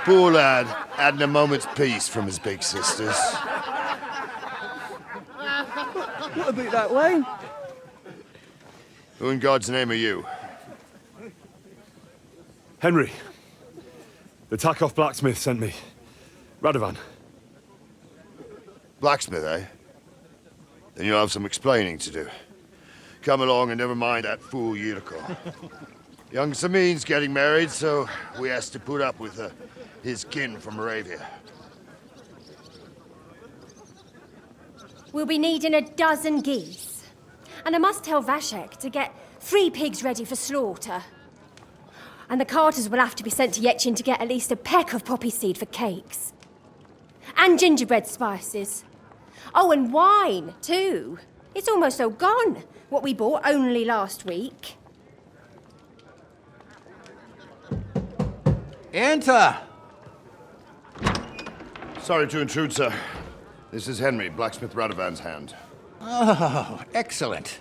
Poor lad, hadn't a moment's peace from his big sisters. What about that wine? Who in God's name are you? Henry. The Takoff blacksmith sent me. Radovan. Blacksmith, eh? Then you'll have some explaining to do. Come along and never mind that fool Yurko. Young Samin's getting married, so we has to put up with his kin from Moravia. We'll be needing a dozen geese. And I must tell Vashek to get 3 pigs ready for slaughter. And the carters will have to be sent to Yetchin to get at least a peck of poppy seed for cakes. And gingerbread spices. Oh, and wine, too. It's almost all gone, what we bought only last week. Enter! Sorry to intrude, sir. This is Henry, blacksmith Radovan's hand. Oh, excellent.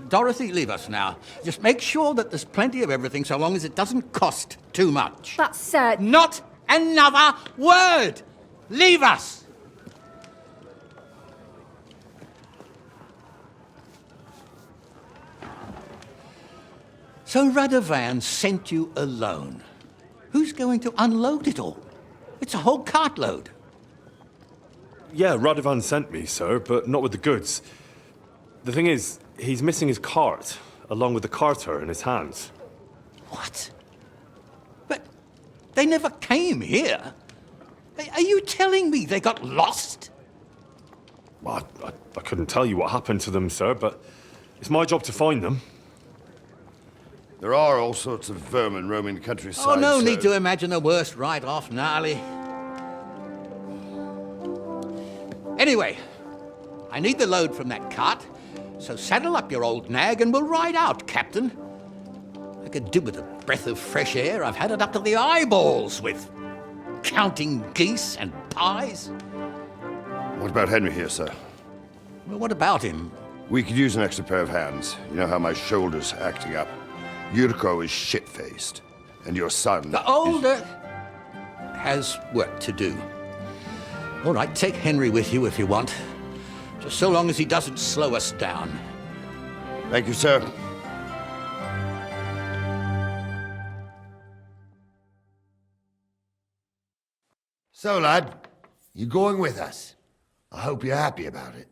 Dorothy, leave us now. Just make sure that there's plenty of everything so long as it doesn't cost too much. But, sir... Not another word! Leave us! So Radovan sent you alone. Who's going to unload it all? It's a whole cartload. Yeah, Radovan sent me, sir, but not with the goods. The thing is, he's missing his cart, along with the carter in his hands. What? But they never came here. Are you telling me they got lost? Well, I couldn't tell you what happened to them, sir, but it's my job to find them. There are all sorts of vermin roaming the countryside. Oh, no so... need to imagine the worst right off, gnarly. Anyway, I need the load from that cart, so saddle up your old nag and we'll ride out, Captain. I could do with a breath of fresh air. I've had it up to the eyeballs with counting geese and pies. What about Henry here, sir? Well, what about him? We could use an extra pair of hands. You know how my shoulder's acting up. Yuriko is shit-faced, and your son... The older has work to do. All right, take Henry with you if you want. Just so long as he doesn't slow us down. Thank you, sir. So, lad, you going with us? I hope you're happy about it.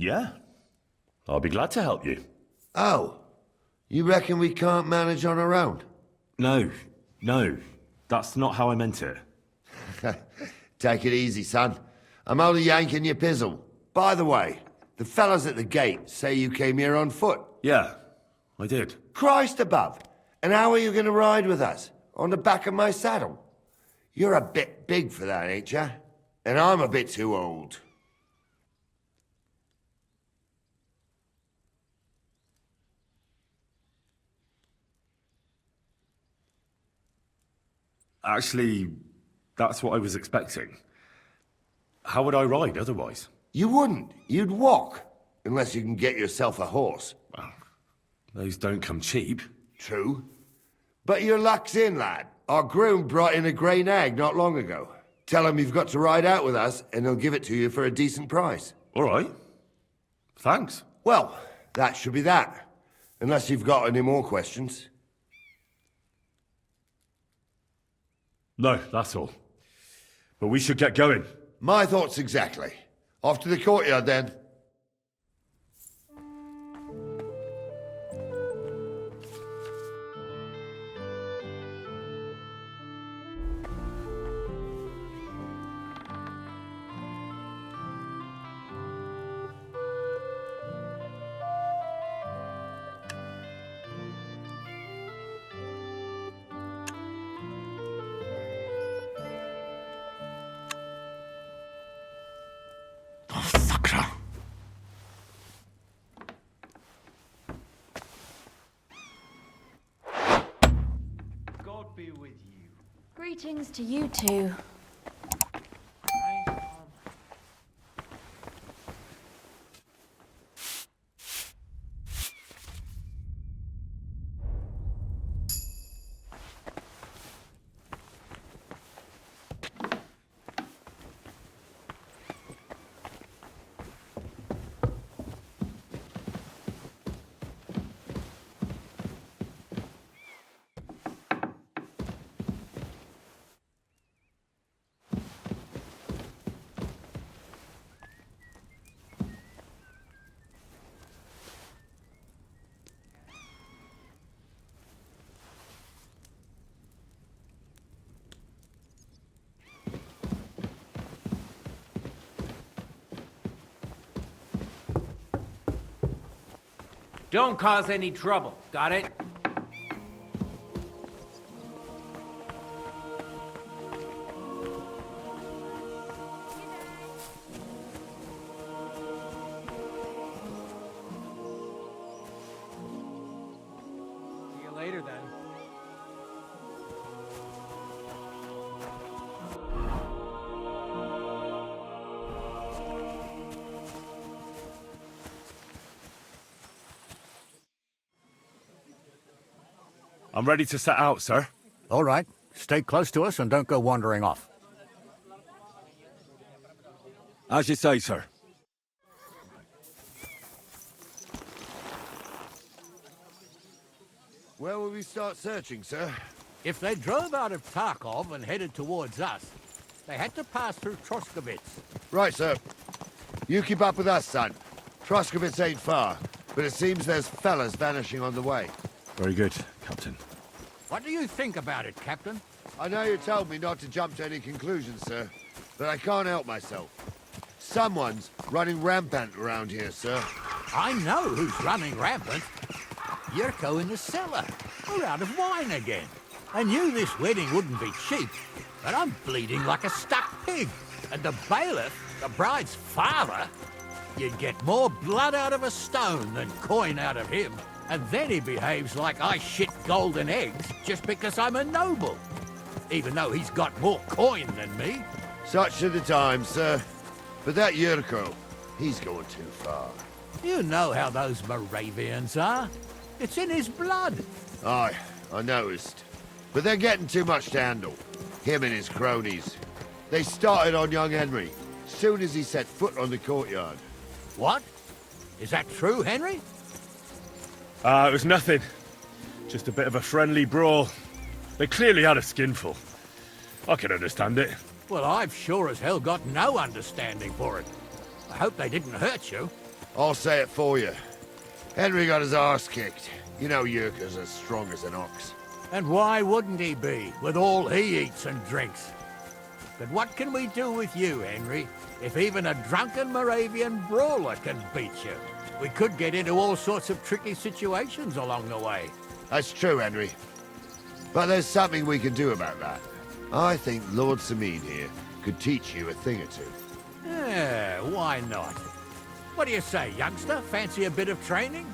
Yeah. I'll be glad to help you. Oh, you reckon we can't manage on our own? No, that's not how I meant it. Take it easy, son. I'm only yanking your pizzle. By the way, the fellas at the gate say you came here on foot. Yeah, I did. Christ above. And how are you going to ride with us? On the back of my saddle? You're a bit big for that, ain't ya? And I'm a bit too old. Actually, that's what I was expecting. How would I ride otherwise? You wouldn't. You'd walk. Unless you can get yourself a horse. Well, those don't come cheap. True. But your luck's in, lad. Our groom brought in a grey nag not long ago. Tell him you've got to ride out with us, and he'll give it to you for a decent price. All right. Thanks. Well, that should be that. Unless you've got any more questions. No, that's all. But we should get going. My thoughts exactly. Off to the courtyard, then. Greetings to you two. Don't cause any trouble, got it? See you later then. I'm ready to set out, sir. All right. Stay close to us and don't go wandering off. As you say, sir. Where will we start searching, sir? If they drove out of Tarkov and headed towards us, they had to pass through Troskovitz. Right, sir. You keep up with us, son. Troskovitz ain't far, but it seems there's fellas vanishing on the way. Very good, Captain. What do you think about it, Captain? I know you told me not to jump to any conclusions, sir, but I can't help myself. Someone's running rampant around here, sir. I know who's running rampant. Yurko in the cellar. We're out of wine again. I knew this wedding wouldn't be cheap, but I'm bleeding like a stuck pig. And the bailiff, the bride's father, you'd get more blood out of a stone than coin out of him. And then he behaves like I shit golden eggs just because I'm a noble. Even though he's got more coin than me. Such are the times, sir. But that Yurko, he's going too far. You know how those Moravians are. It's in his blood. Aye, I noticed. But they're getting too much to handle. Him and his cronies. They started on young Henry, soon as he set foot on the courtyard. What? Is that true, Henry? It was nothing. Just a bit of a friendly brawl. They clearly had a skinful. I can understand it. Well, I've sure as hell got no understanding for it. I hope they didn't hurt you. I'll say it for you. Henry got his arse kicked. You know Yurka's as strong as an ox. And why wouldn't he be, with all he eats and drinks? But what can we do with you, Henry, if even a drunken Moravian brawler can beat you? We could get into all sorts of tricky situations along the way. That's true, Henry. But there's something we can do about that. I think Lord Sameen here could teach you a thing or two. Yeah, why not? What do you say, youngster? Fancy a bit of training?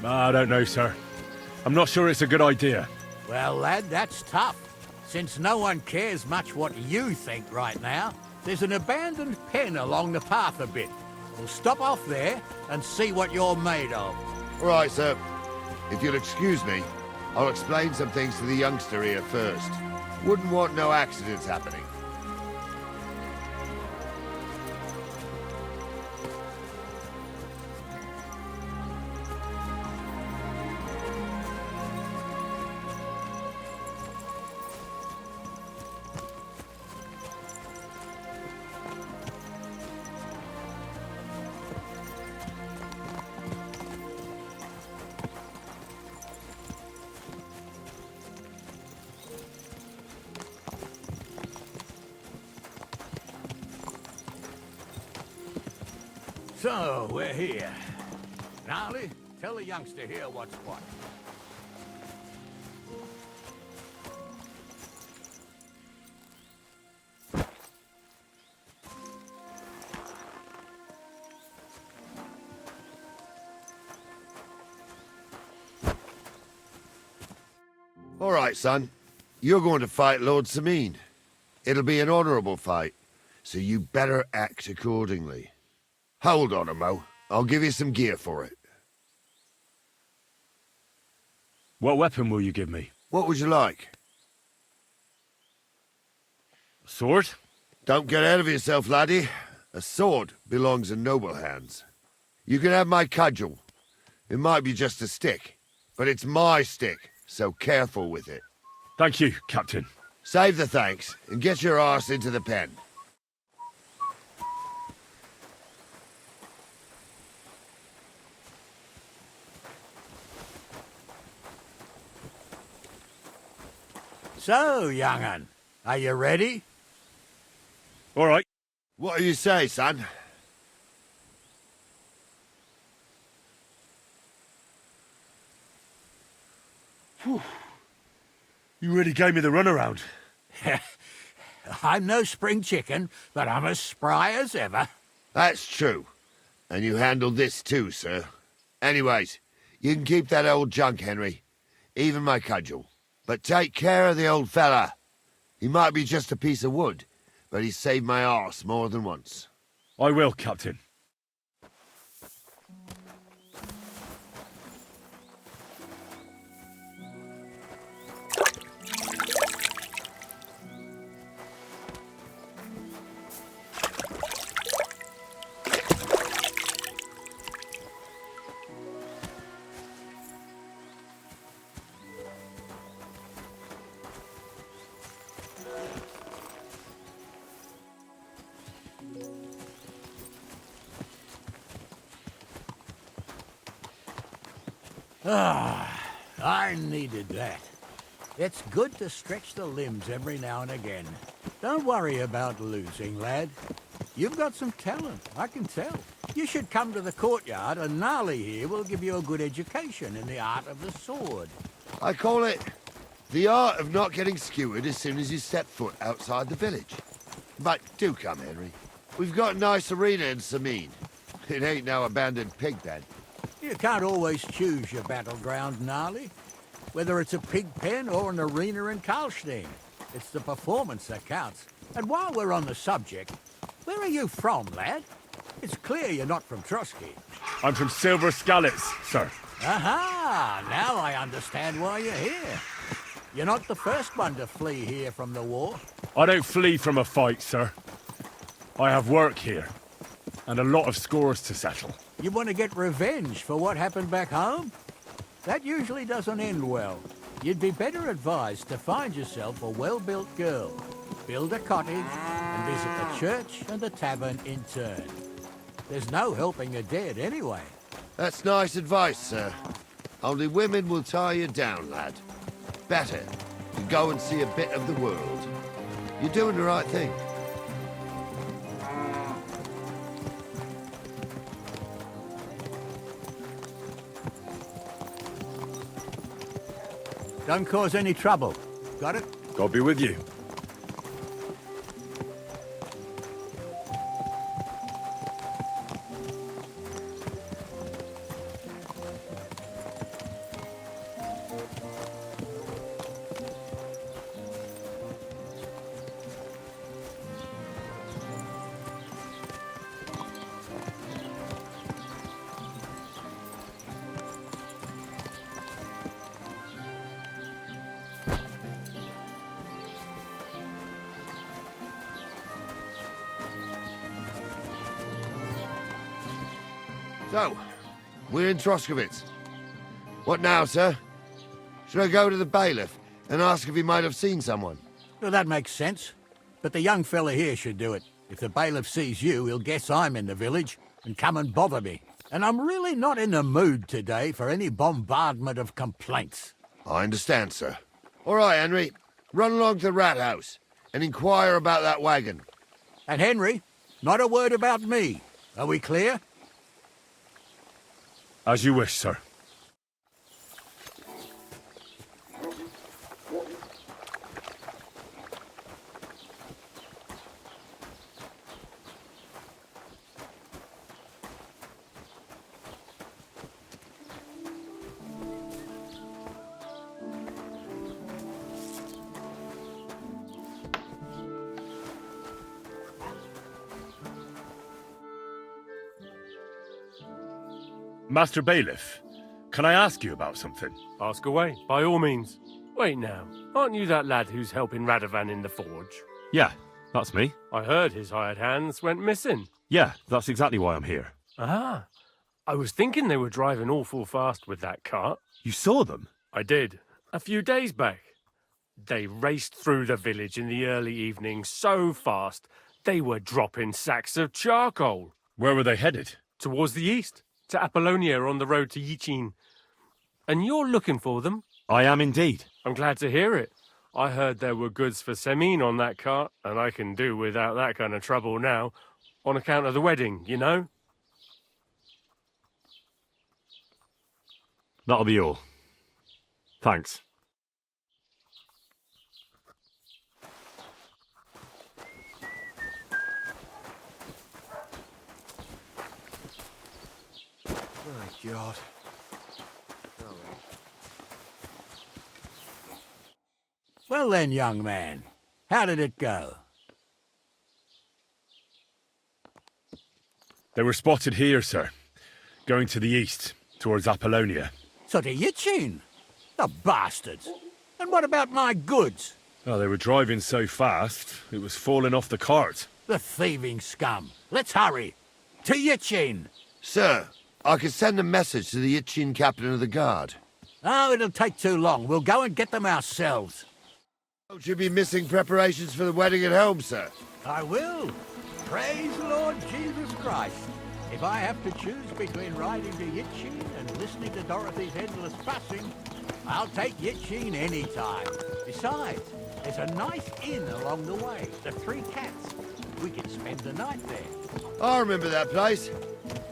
I don't know, sir. I'm not sure it's a good idea. Well, lad, that's tough. Since no one cares much what you think right now, there's an abandoned pen along the path a bit. We'll stop off there and see what you're made of. All right, sir. If you'll excuse me, I'll explain some things to the youngster here first. Wouldn't want no accidents happening. So, we're here. Gnarly, tell the youngster here what's what. All right, son. You're going to fight Lord Sameen. It'll be an honorable fight, so you better act accordingly. Hold on a mo. I'll give you some gear for it. What weapon will you give me? What would you like? A sword? Don't get ahead of yourself, laddie. A sword belongs in noble hands. You can have my cudgel. It might be just a stick, but it's my stick, so careful with it. Thank you, Captain. Save the thanks, and get your arse into the pen. So, young'un, are you ready? All right. What do you say, son? You really gave me the runaround. I'm no spring chicken, but I'm as spry as ever. That's true. And you handled this too, sir. Anyways, you can keep that old junk, Henry. Even my cudgel. But take care of the old fella. He might be just a piece of wood, but he's saved my arse more than once. I will, Captain. I needed that. It's good to stretch the limbs every now and again. Don't worry about losing, lad. You've got some talent, I can tell. You should come to the courtyard and Gnarly here will give you a good education in the art of the sword. I call it the art of not getting skewered as soon as you step foot outside the village. But do come, Henry. We've got a nice arena in Sameen. It ain't no abandoned pig den. You can't always choose your battleground, Gnarly. Whether it's a pig pen or an arena in Karlstein. It's the performance that counts. And while we're on the subject, where are you from, lad? It's clear you're not from Trotsky. I'm from Silver Skallets, sir. Aha! Now I understand why you're here. You're not the first one to flee here from the war. I don't flee from a fight, sir. I have work here, and a lot of scores to settle. You want to get revenge for what happened back home? That usually doesn't end well. You'd be better advised to find yourself a well-built girl, build a cottage, and visit the church and the tavern in turn. There's no helping a dead anyway. That's nice advice, sir. Only women will tie you down, lad. Better to go and see a bit of the world. You're doing the right thing. Don't cause any trouble. Got it? God be with you. So, we're in Troskowitz. What now, sir? Should I go to the bailiff and ask if he might have seen someone? Well, that makes sense. But the young fella here should do it. If the bailiff sees you, he'll guess I'm in the village and come and bother me. And I'm really not in the mood today for any bombardment of complaints. I understand, sir. All right, Henry. Run along to the rat house and inquire about that wagon. And Henry, not a word about me. Are we clear? As you wish, sir. Master Bailiff, can I ask you about something? Ask away, by all means. Wait now, aren't you that lad who's helping Radovan in the forge? Yeah, that's me. I heard his hired hands went missing. Yeah, that's exactly why I'm here. Ah, I was thinking they were driving awful fast with that cart. You saw them? I did, a few days back. They raced through the village in the early evening so fast, they were dropping sacks of charcoal. Where were they headed? Towards the east. To Apollonia on the road to Yichin. And you're looking for them? I am indeed. I'm glad to hear it. I heard there were goods for Semine on that cart, and I can do without that kind of trouble now, on account of the wedding, you know? That'll be all. Thanks. My God. Well then, young man, how did it go? They were spotted here, sir. Going to the east, towards Apollonia. So to Yitchin? The bastards! And what about my goods? Oh, they were driving so fast, it was falling off the cart. The thieving scum. Let's hurry. To Yitchin! Sir, I can send a message to the Yitchin captain of the guard. Oh, it'll take too long. We'll go and get them ourselves. Don't you be missing preparations for the wedding at home, sir? I will. Praise the Lord Jesus Christ. If I have to choose between riding to Yitchin and listening to Dorothy's endless fussing, I'll take Yitchin any time. Besides, there's a nice inn along the way, the Three Cats. We can spend the night there. I remember that place,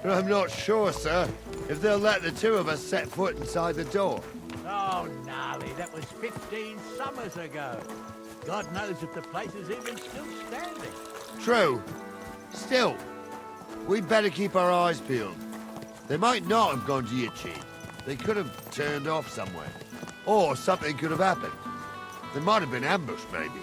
but I'm not sure, sir, if they'll let the two of us set foot inside the door. Oh, gnarly, that was 15 summers ago. God knows if the place is even still standing. True. Still, we'd better keep our eyes peeled. They might not have gone to Yitchin. They could have turned off somewhere. Or something could have happened. They might have been ambushed, maybe.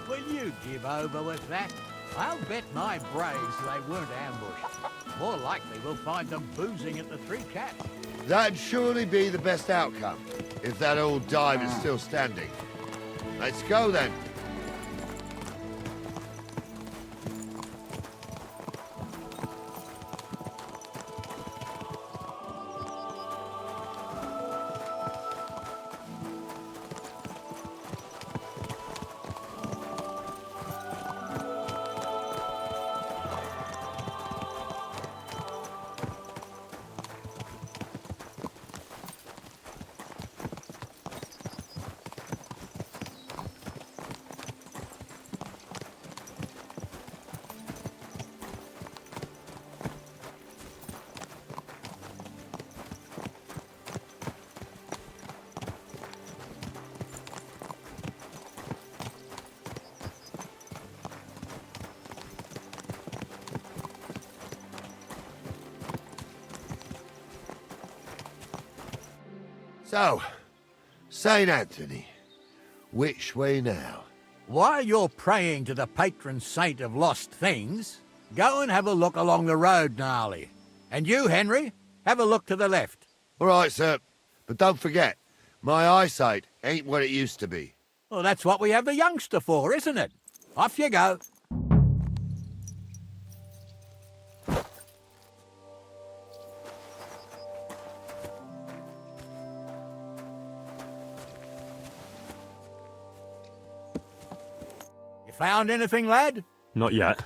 Will you give over with that? I'll bet my braves they weren't ambushed. More likely we'll find them boozing at the Three Cats. That'd surely be the best outcome, if that old dive is still standing. Let's go, then. So, St. Anthony, which way now? While you're praying to the patron saint of lost things, go and have a look along the road, Gnarly. And you, Henry, have a look to the left. All right, sir. But don't forget, my eyesight ain't what it used to be. Well, that's what we have the youngster for, isn't it? Off you go. You found anything, lad? Not yet.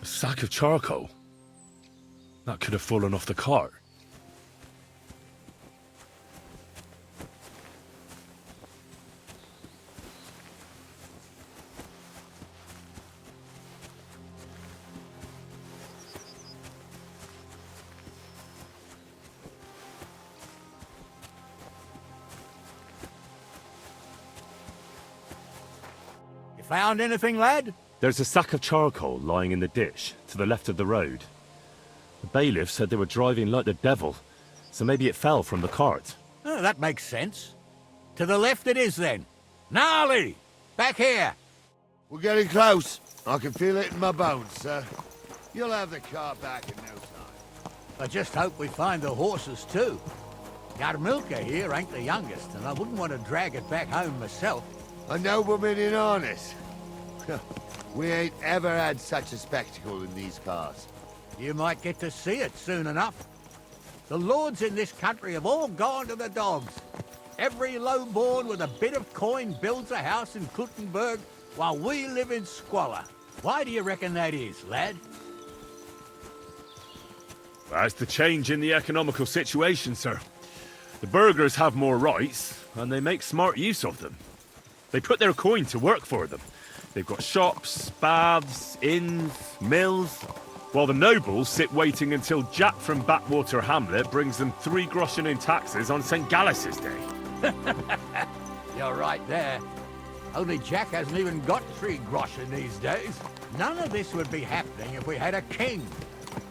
A sack of charcoal? That could have fallen off the cart. You found anything, lad? There's a sack of charcoal lying in the ditch, to the left of the road. The bailiff said they were driving like the devil, so maybe it fell from the cart. Oh, that makes sense. To the left it is, then. Gnarly! Back here! We're getting close. I can feel it in my bones, sir. You'll have the car back in no time. I just hope we find the horses too. Yarmilka here ain't the youngest, and I wouldn't want to drag it back home myself. A nobleman in harness. We ain't ever had such a spectacle in these cars. You might get to see it soon enough. The lords in this country have all gone to the dogs. Every lowborn with a bit of coin builds a house in Kuttenberg while we live in squalor. Why do you reckon that is, lad? That's the change in the economical situation, sir. The burghers have more rights, and they make smart use of them. They put their coin to work for them. They've got shops, baths, inns, mills, while the nobles sit waiting until Jack from Backwater Hamlet brings them 3 groschen in taxes on St. Gallus's Day. You're right there. Only Jack hasn't even got 3 groschen these days. None of this would be happening if we had a king.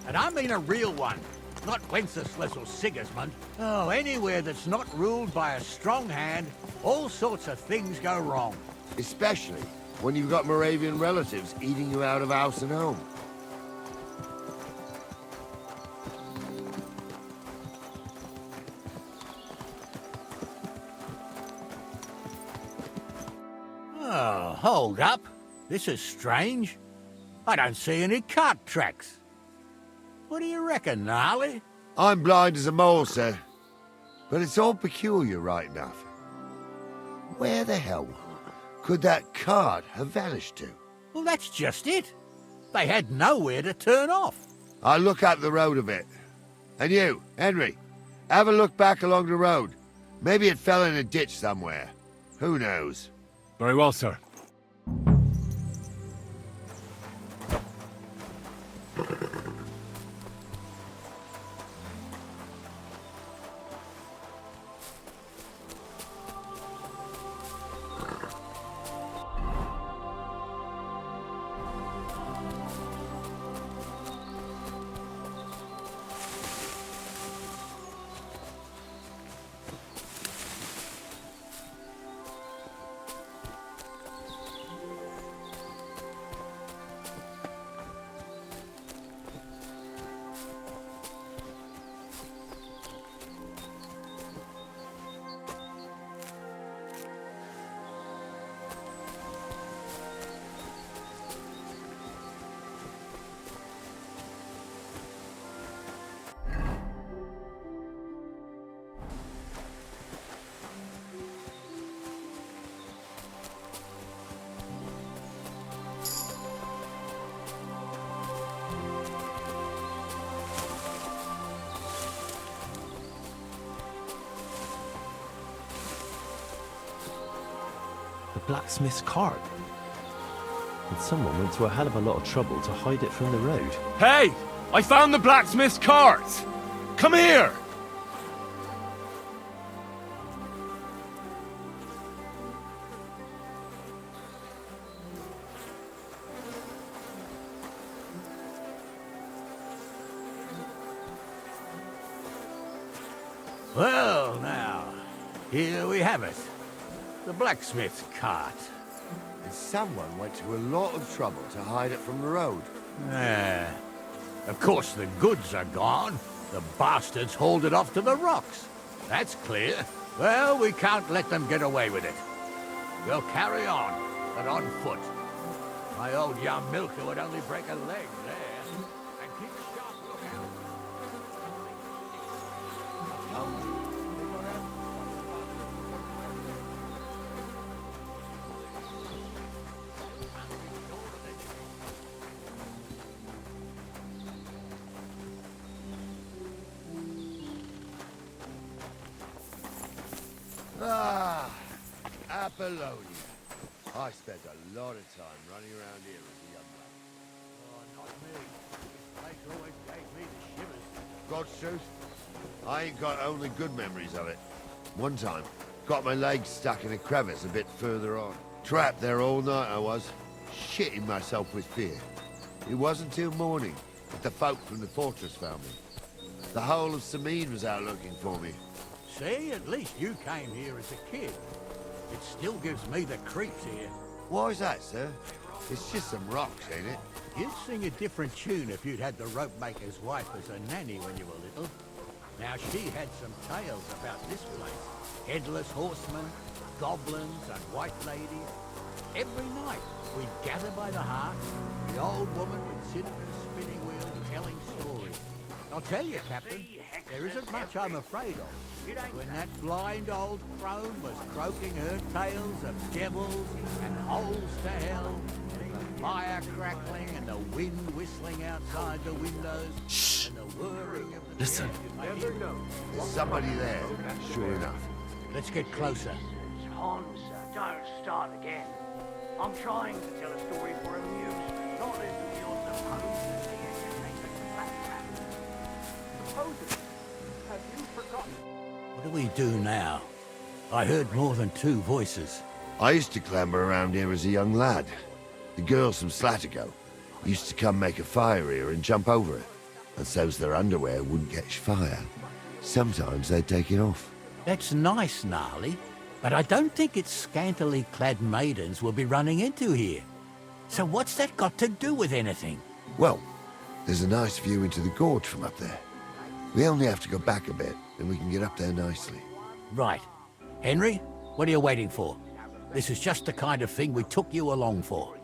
And I mean a real one. Not Wenceslas or Sigismund. Oh, anywhere that's not ruled by a strong hand, all sorts of things go wrong. Especially when you've got Moravian relatives eating you out of house and home. Oh, hold up. This is strange. I don't see any cart tracks. What do you reckon, Gnarly? I'm blind as a mole, sir. But it's all peculiar right enough. Where the hell could that cart have vanished to? Well, that's just it. They had nowhere to turn off. I'll look up the road a bit. And you, Henry, have a look back along the road. Maybe it fell in a ditch somewhere. Who knows? Very well, sir. Blacksmith's cart. And someone went to a hell of a lot of trouble to hide it from the road. Hey! I found the blacksmith's cart! Come here! Well, now, here we have it. The blacksmith's cart. And someone went to a lot of trouble to hide it from the road. Of course, the goods are gone. The bastards hauled it off to the rocks. That's clear. Well, we can't let them get away with it. We'll carry on, but on foot. My old young milker would only break a leg there. And keep a sharp lookout. Ah, Apollonia. I spent a lot of time running around here as a young man. Oh, not me. This place always gave me the shivers. God's truth, I ain't got only good memories of it. One time, got my legs stuck in a crevice a bit further on. Trapped there all night I was, shitting myself with fear. It wasn't till morning that the folk from the fortress found me. The whole of Sameen was out looking for me. See, at least you came here as a kid. It still gives me the creeps here. Why's that, sir? It's just some rocks, ain't it? You'd sing a different tune if you'd had the rope maker's wife as a nanny when you were little. Now, she had some tales about this place. Headless horsemen, goblins, and white ladies. Every night, we'd gather by the hearth. The old woman would sit at her spinning wheel telling stories. I'll tell you, Captain, there isn't much I'm afraid of. When that blind old crone was croaking her tales of devils and holes to hell, the fire crackling and the wind whistling outside the windows, shh, and the whirring of the... Listen. There's somebody there, sure enough. Let's get closer. Hans, don't start again. I'm trying to tell a story for amusement, not listen to your supposed have you forgotten? What do we do now? I heard more than two voices. I used to clamber around here as a young lad. The girls from Slatigo used to come make a fire here and jump over it, and so's their underwear wouldn't catch fire. Sometimes they'd take it off. That's nice, Gnarly, but I don't think it's scantily clad maidens we'll be running into here. So what's that got to do with anything? Well, there's a nice view into the gorge from up there. We only have to go back a bit, and we can get up there nicely. Right. Henry, what are you waiting for? This is just the kind of thing we took you along for.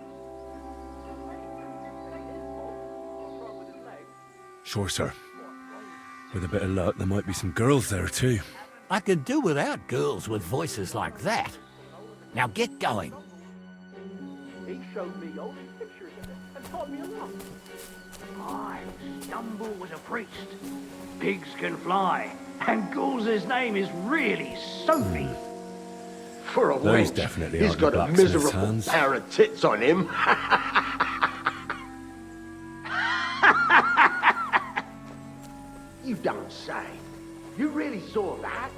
Sure, sir. With a bit of luck, there might be some girls there too. I could do without girls with voices like that. Now get going. He showed me old pictures of it and taught me a lot. I, Stumble was a priest. Pigs can fly. And Ghoul's name is really Sophie. For a Those wench, definitely he's aren't got the a blacksmith's miserable hands. pair of tits on him. You don't say. You really saw that?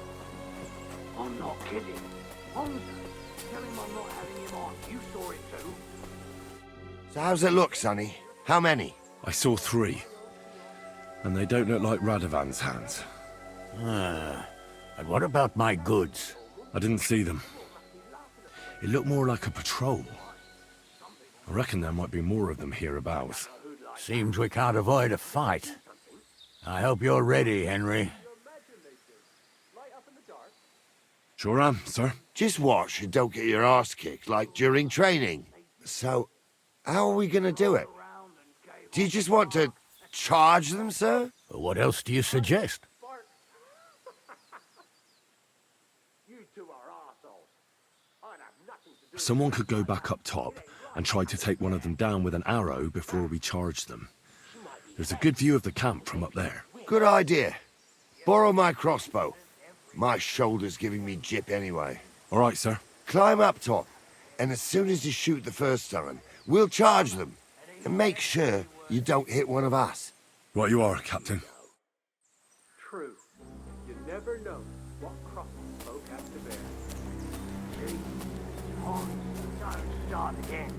I'm not kidding. Hans, tell him I'm not having him on. You saw it too. So how's it look, Sonny? How many? I saw 3. And they don't look like Radovan's hands. And what about my goods? I didn't see them. It looked more like a patrol. I reckon there might be more of them hereabouts. Seems we can't avoid a fight. I hope you're ready, Henry. Sure am, sir. Just watch and don't get your arse kicked like during training. So, how are we gonna do it? Do you just want to charge them, sir? What else do you suggest? Someone could go back up top and try to take one of them down with an arrow before we charge them. There's a good view of the camp from up there. Good idea. Borrow my crossbow. My shoulder's giving me jip anyway. All right, sir. Climb up top, and as soon as you shoot the first time, we'll charge them. And make sure you don't hit one of us. Right you are, Captain. True. You never know what cross folk have to bear. Gee, Hans, don't start again.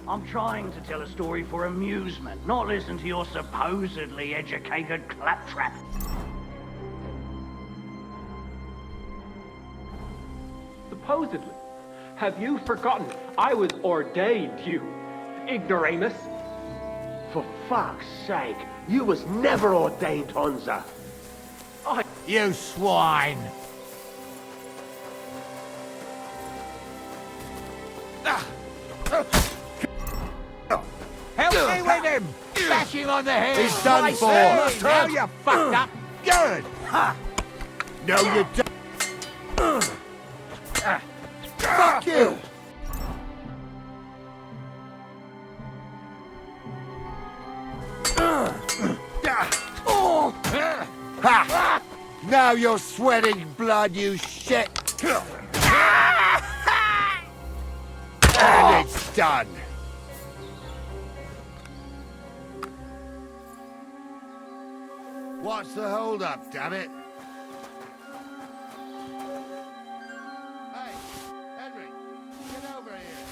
I'm trying to tell a story for amusement, not listen to your supposedly educated claptrap. Supposedly. Have you forgotten I was ordained, you ignoramus? For fuck's sake, you was never ordained, Honza. You swine! Help me with him! Bash him on the head! He's done I for. say, now you're fucked up! Good! No, you don't. Fuck you! Ha! Now you're sweating blood, you shit! And it's done! What's the hold up, damn it? Hey, Henry, get over here.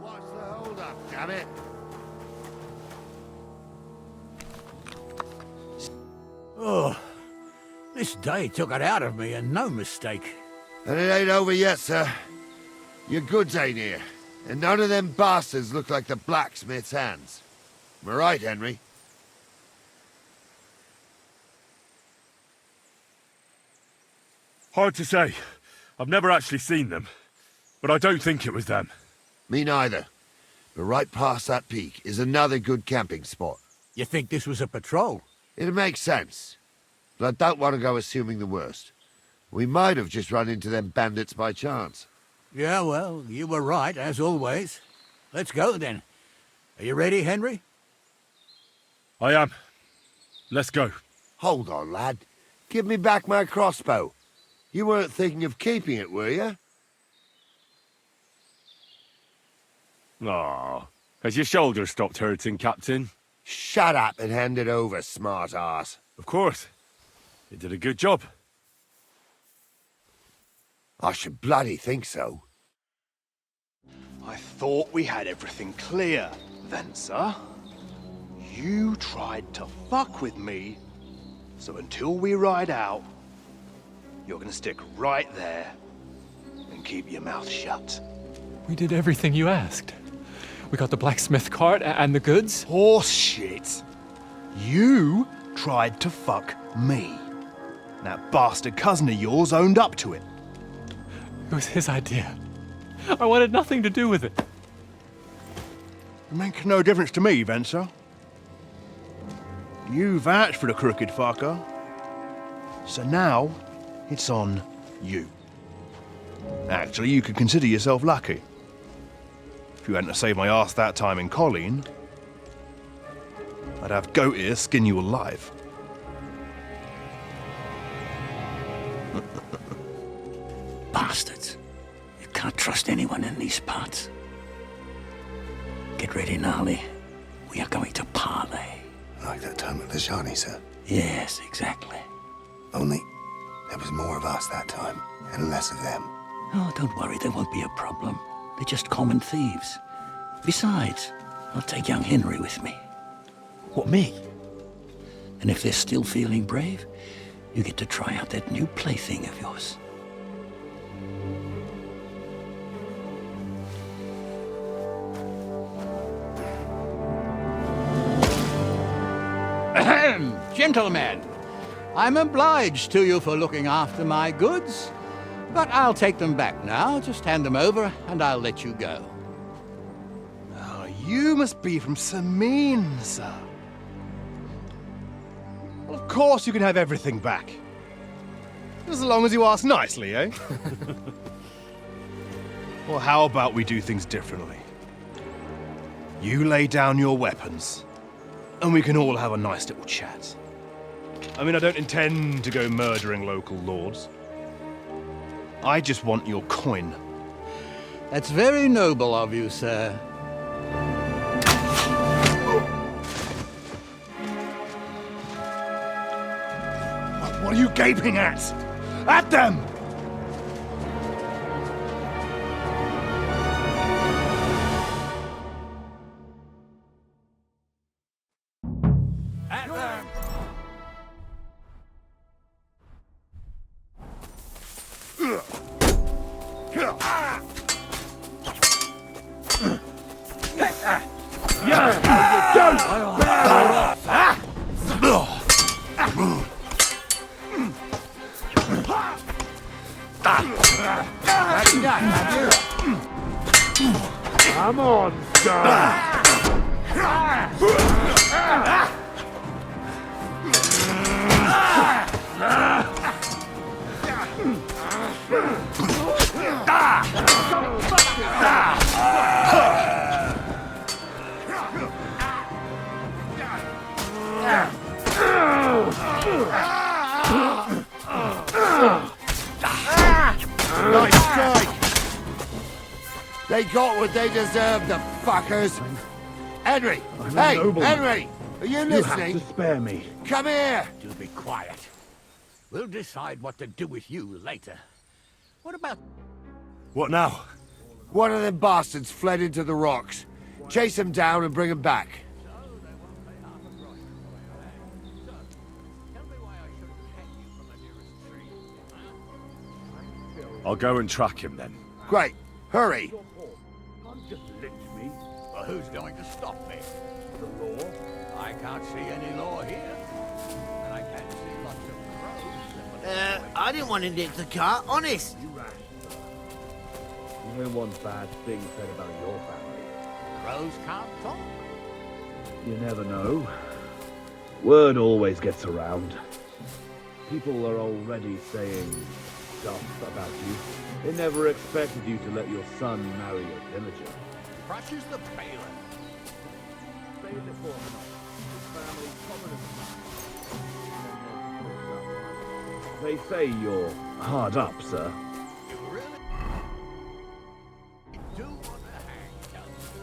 What's the hold up, damn it? Oh, this day took it out of me, and no mistake. And it ain't over yet, sir. Your goods ain't here, and none of them bastards look like the blacksmith's hands. Am I right, Henry? Hard to say. I've never actually seen them, but I don't think it was them. Me neither. But right past that peak is another good camping spot. You think this was a patrol? It makes sense. But I don't want to go assuming the worst. We might have just run into them bandits by chance. Yeah, well, you were right, as always. Let's go, then. Are you ready, Henry? I am. Let's go. Hold on, lad. Give me back my crossbow. You weren't thinking of keeping it, were you? Aw. Has your shoulder stopped hurting, Captain? Shut up and hand it over, smart ass. Of course. You did a good job. I should bloody think so. I thought we had everything clear, then, sir. You tried to fuck with me, so until we ride out, you're gonna stick right there and keep your mouth shut. We did everything you asked. We got the blacksmith cart and the goods. Horse shit. You tried to fuck me. That bastard cousin of yours owned up to it. It was his idea. I wanted nothing to do with it. It makes no difference to me, Venser. You vouched for the crooked fucker. So now, it's on you. Actually, you could consider yourself lucky. If you hadn't saved my ass that time in Colleen, I'd have goat ear skin you alive. Bastards. You can't trust anyone in these parts. Get ready, Gnarly. We are going to parley. Like that time at the Shani, sir? Yes, exactly. Only there was more of us that time, and less of them. Oh, don't worry, there won't be a problem. They're just common thieves. Besides, I'll take young Henry with me. What, me? And if they're still feeling brave, you get to try out that new plaything of yours. Ahem, gentlemen, I'm obliged to you for looking after my goods, but I'll take them back now. Just hand them over and I'll let you go. Oh, you must be from Samin, sir. Well, of course you can have everything back. As long as you ask nicely, eh? Well, how about we do things differently? You lay down your weapons, and we can all have a nice little chat. I mean, I don't intend to go murdering local lords. I just want your coin. That's very noble of you, sir. What are you gaping at? At them! Come on, son! Nice strike! They got what they deserved, the fuckers! Henry! Hey, Henry! Are you listening? You have to spare me. Come here! Do be quiet. We'll decide what to do with you later. What about... What now? One of them bastards fled into the rocks. Chase him down and bring him back. I'll go and track him then. Great. Hurry! Can't just lynch me. Well, who's going to stop me? The law? I can't see any law here. And I can't see lots of crows. I didn't want to nick the car, honest. You hear one bad thing said about your family. Crows can't talk. You never know. Word always gets around. People are already saying stuff about you. They never expected you to let your son marry a villager. Crushes the bailiff. Say it before him. His family's common as They say you're hard up, sir. You really do want to hang, don't you?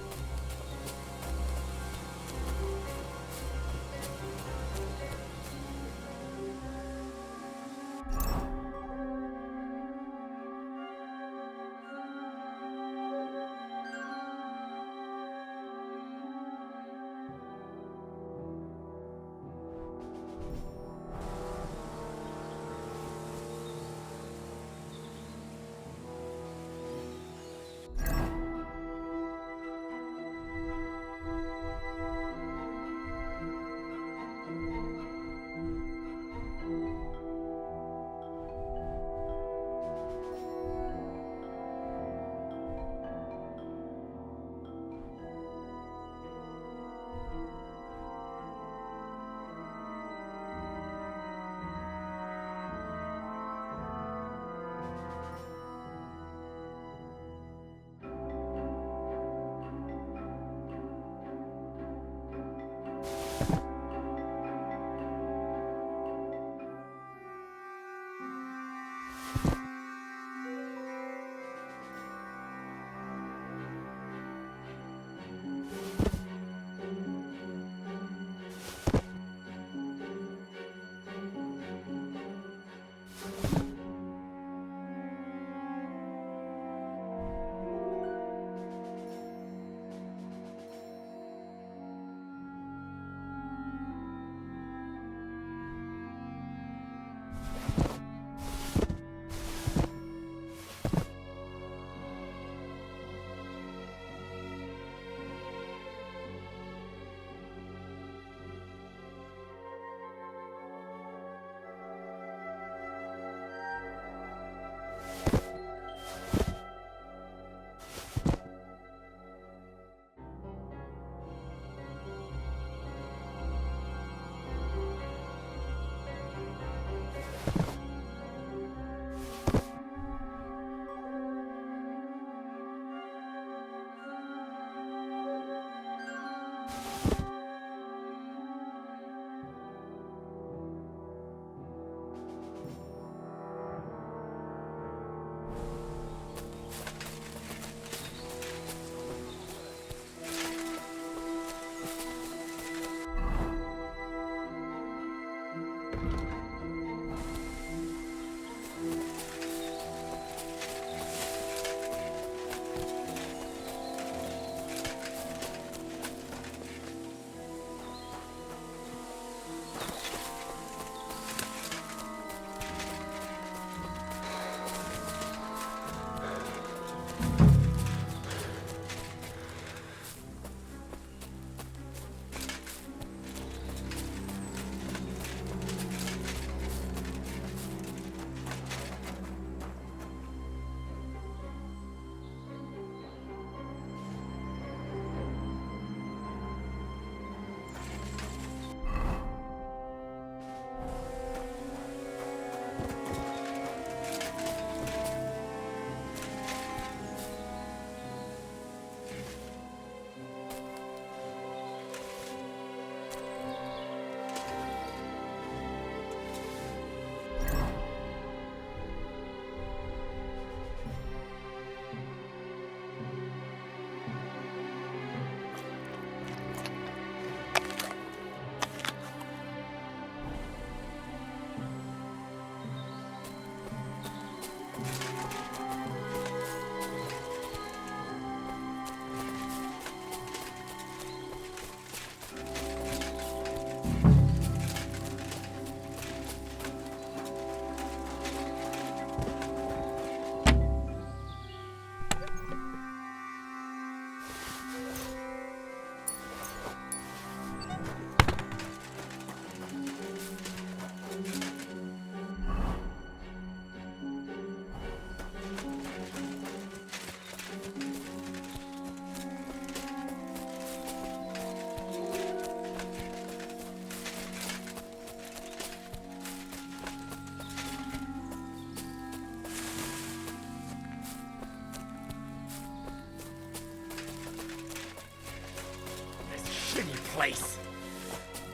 place.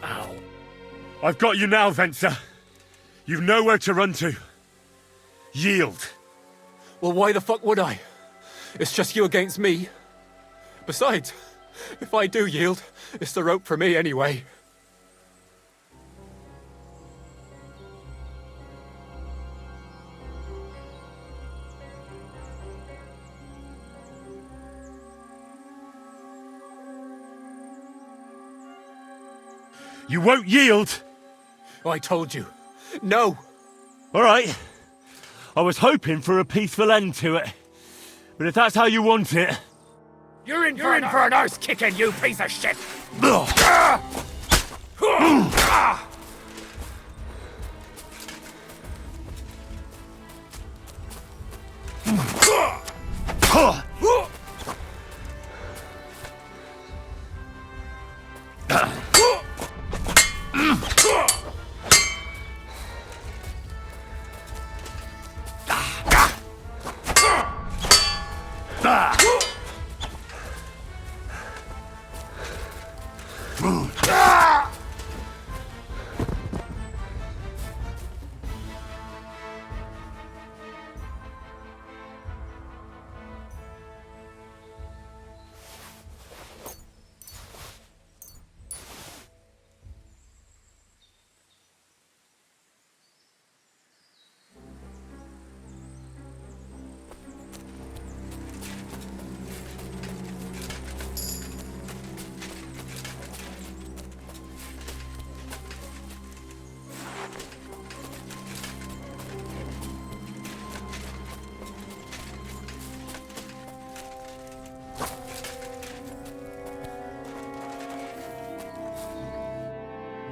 Ow. I've got you now, Venser. You've nowhere to run to. Yield. Well, why the fuck would I? It's just you against me. Besides, if I do yield, it's the rope for me anyway. You won't yield! I told you. No! All right. I was hoping for a peaceful end to it. But if that's how you want it... You're in for an arse kicking, you piece of shit!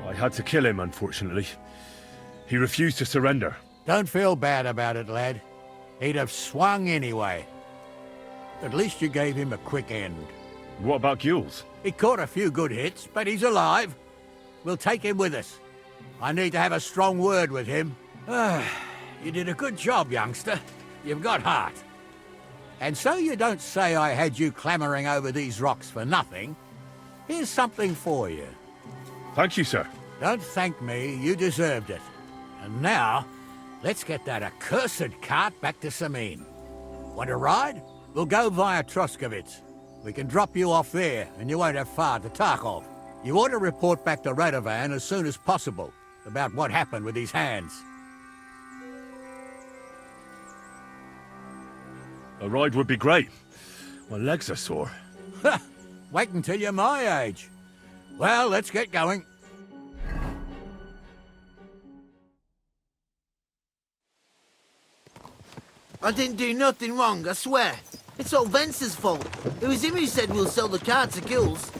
I had to kill him, unfortunately. He refused to surrender. Don't feel bad about it, lad. He'd have swung anyway. At least you gave him a quick end. What about Gules? He caught a few good hits, but he's alive. We'll take him with us. I need to have a strong word with him. You did a good job, youngster. You've got heart. And so you don't say I had you clambering over these rocks for nothing. Here's something for you. Thank you, sir. Don't thank me, you deserved it. And now, let's get that accursed cart back to Samine. Want a ride? We'll go via Troskovitz. We can drop you off there, and you won't have far to Tarkov. You ought to report back to Radovan as soon as possible about what happened with his hands. A ride would be great. My legs are sore. Wait until you're my age. Well, let's get going. I didn't do nothing wrong, I swear. It's all Vince's fault. It was him who said we'll sell the car to Gules.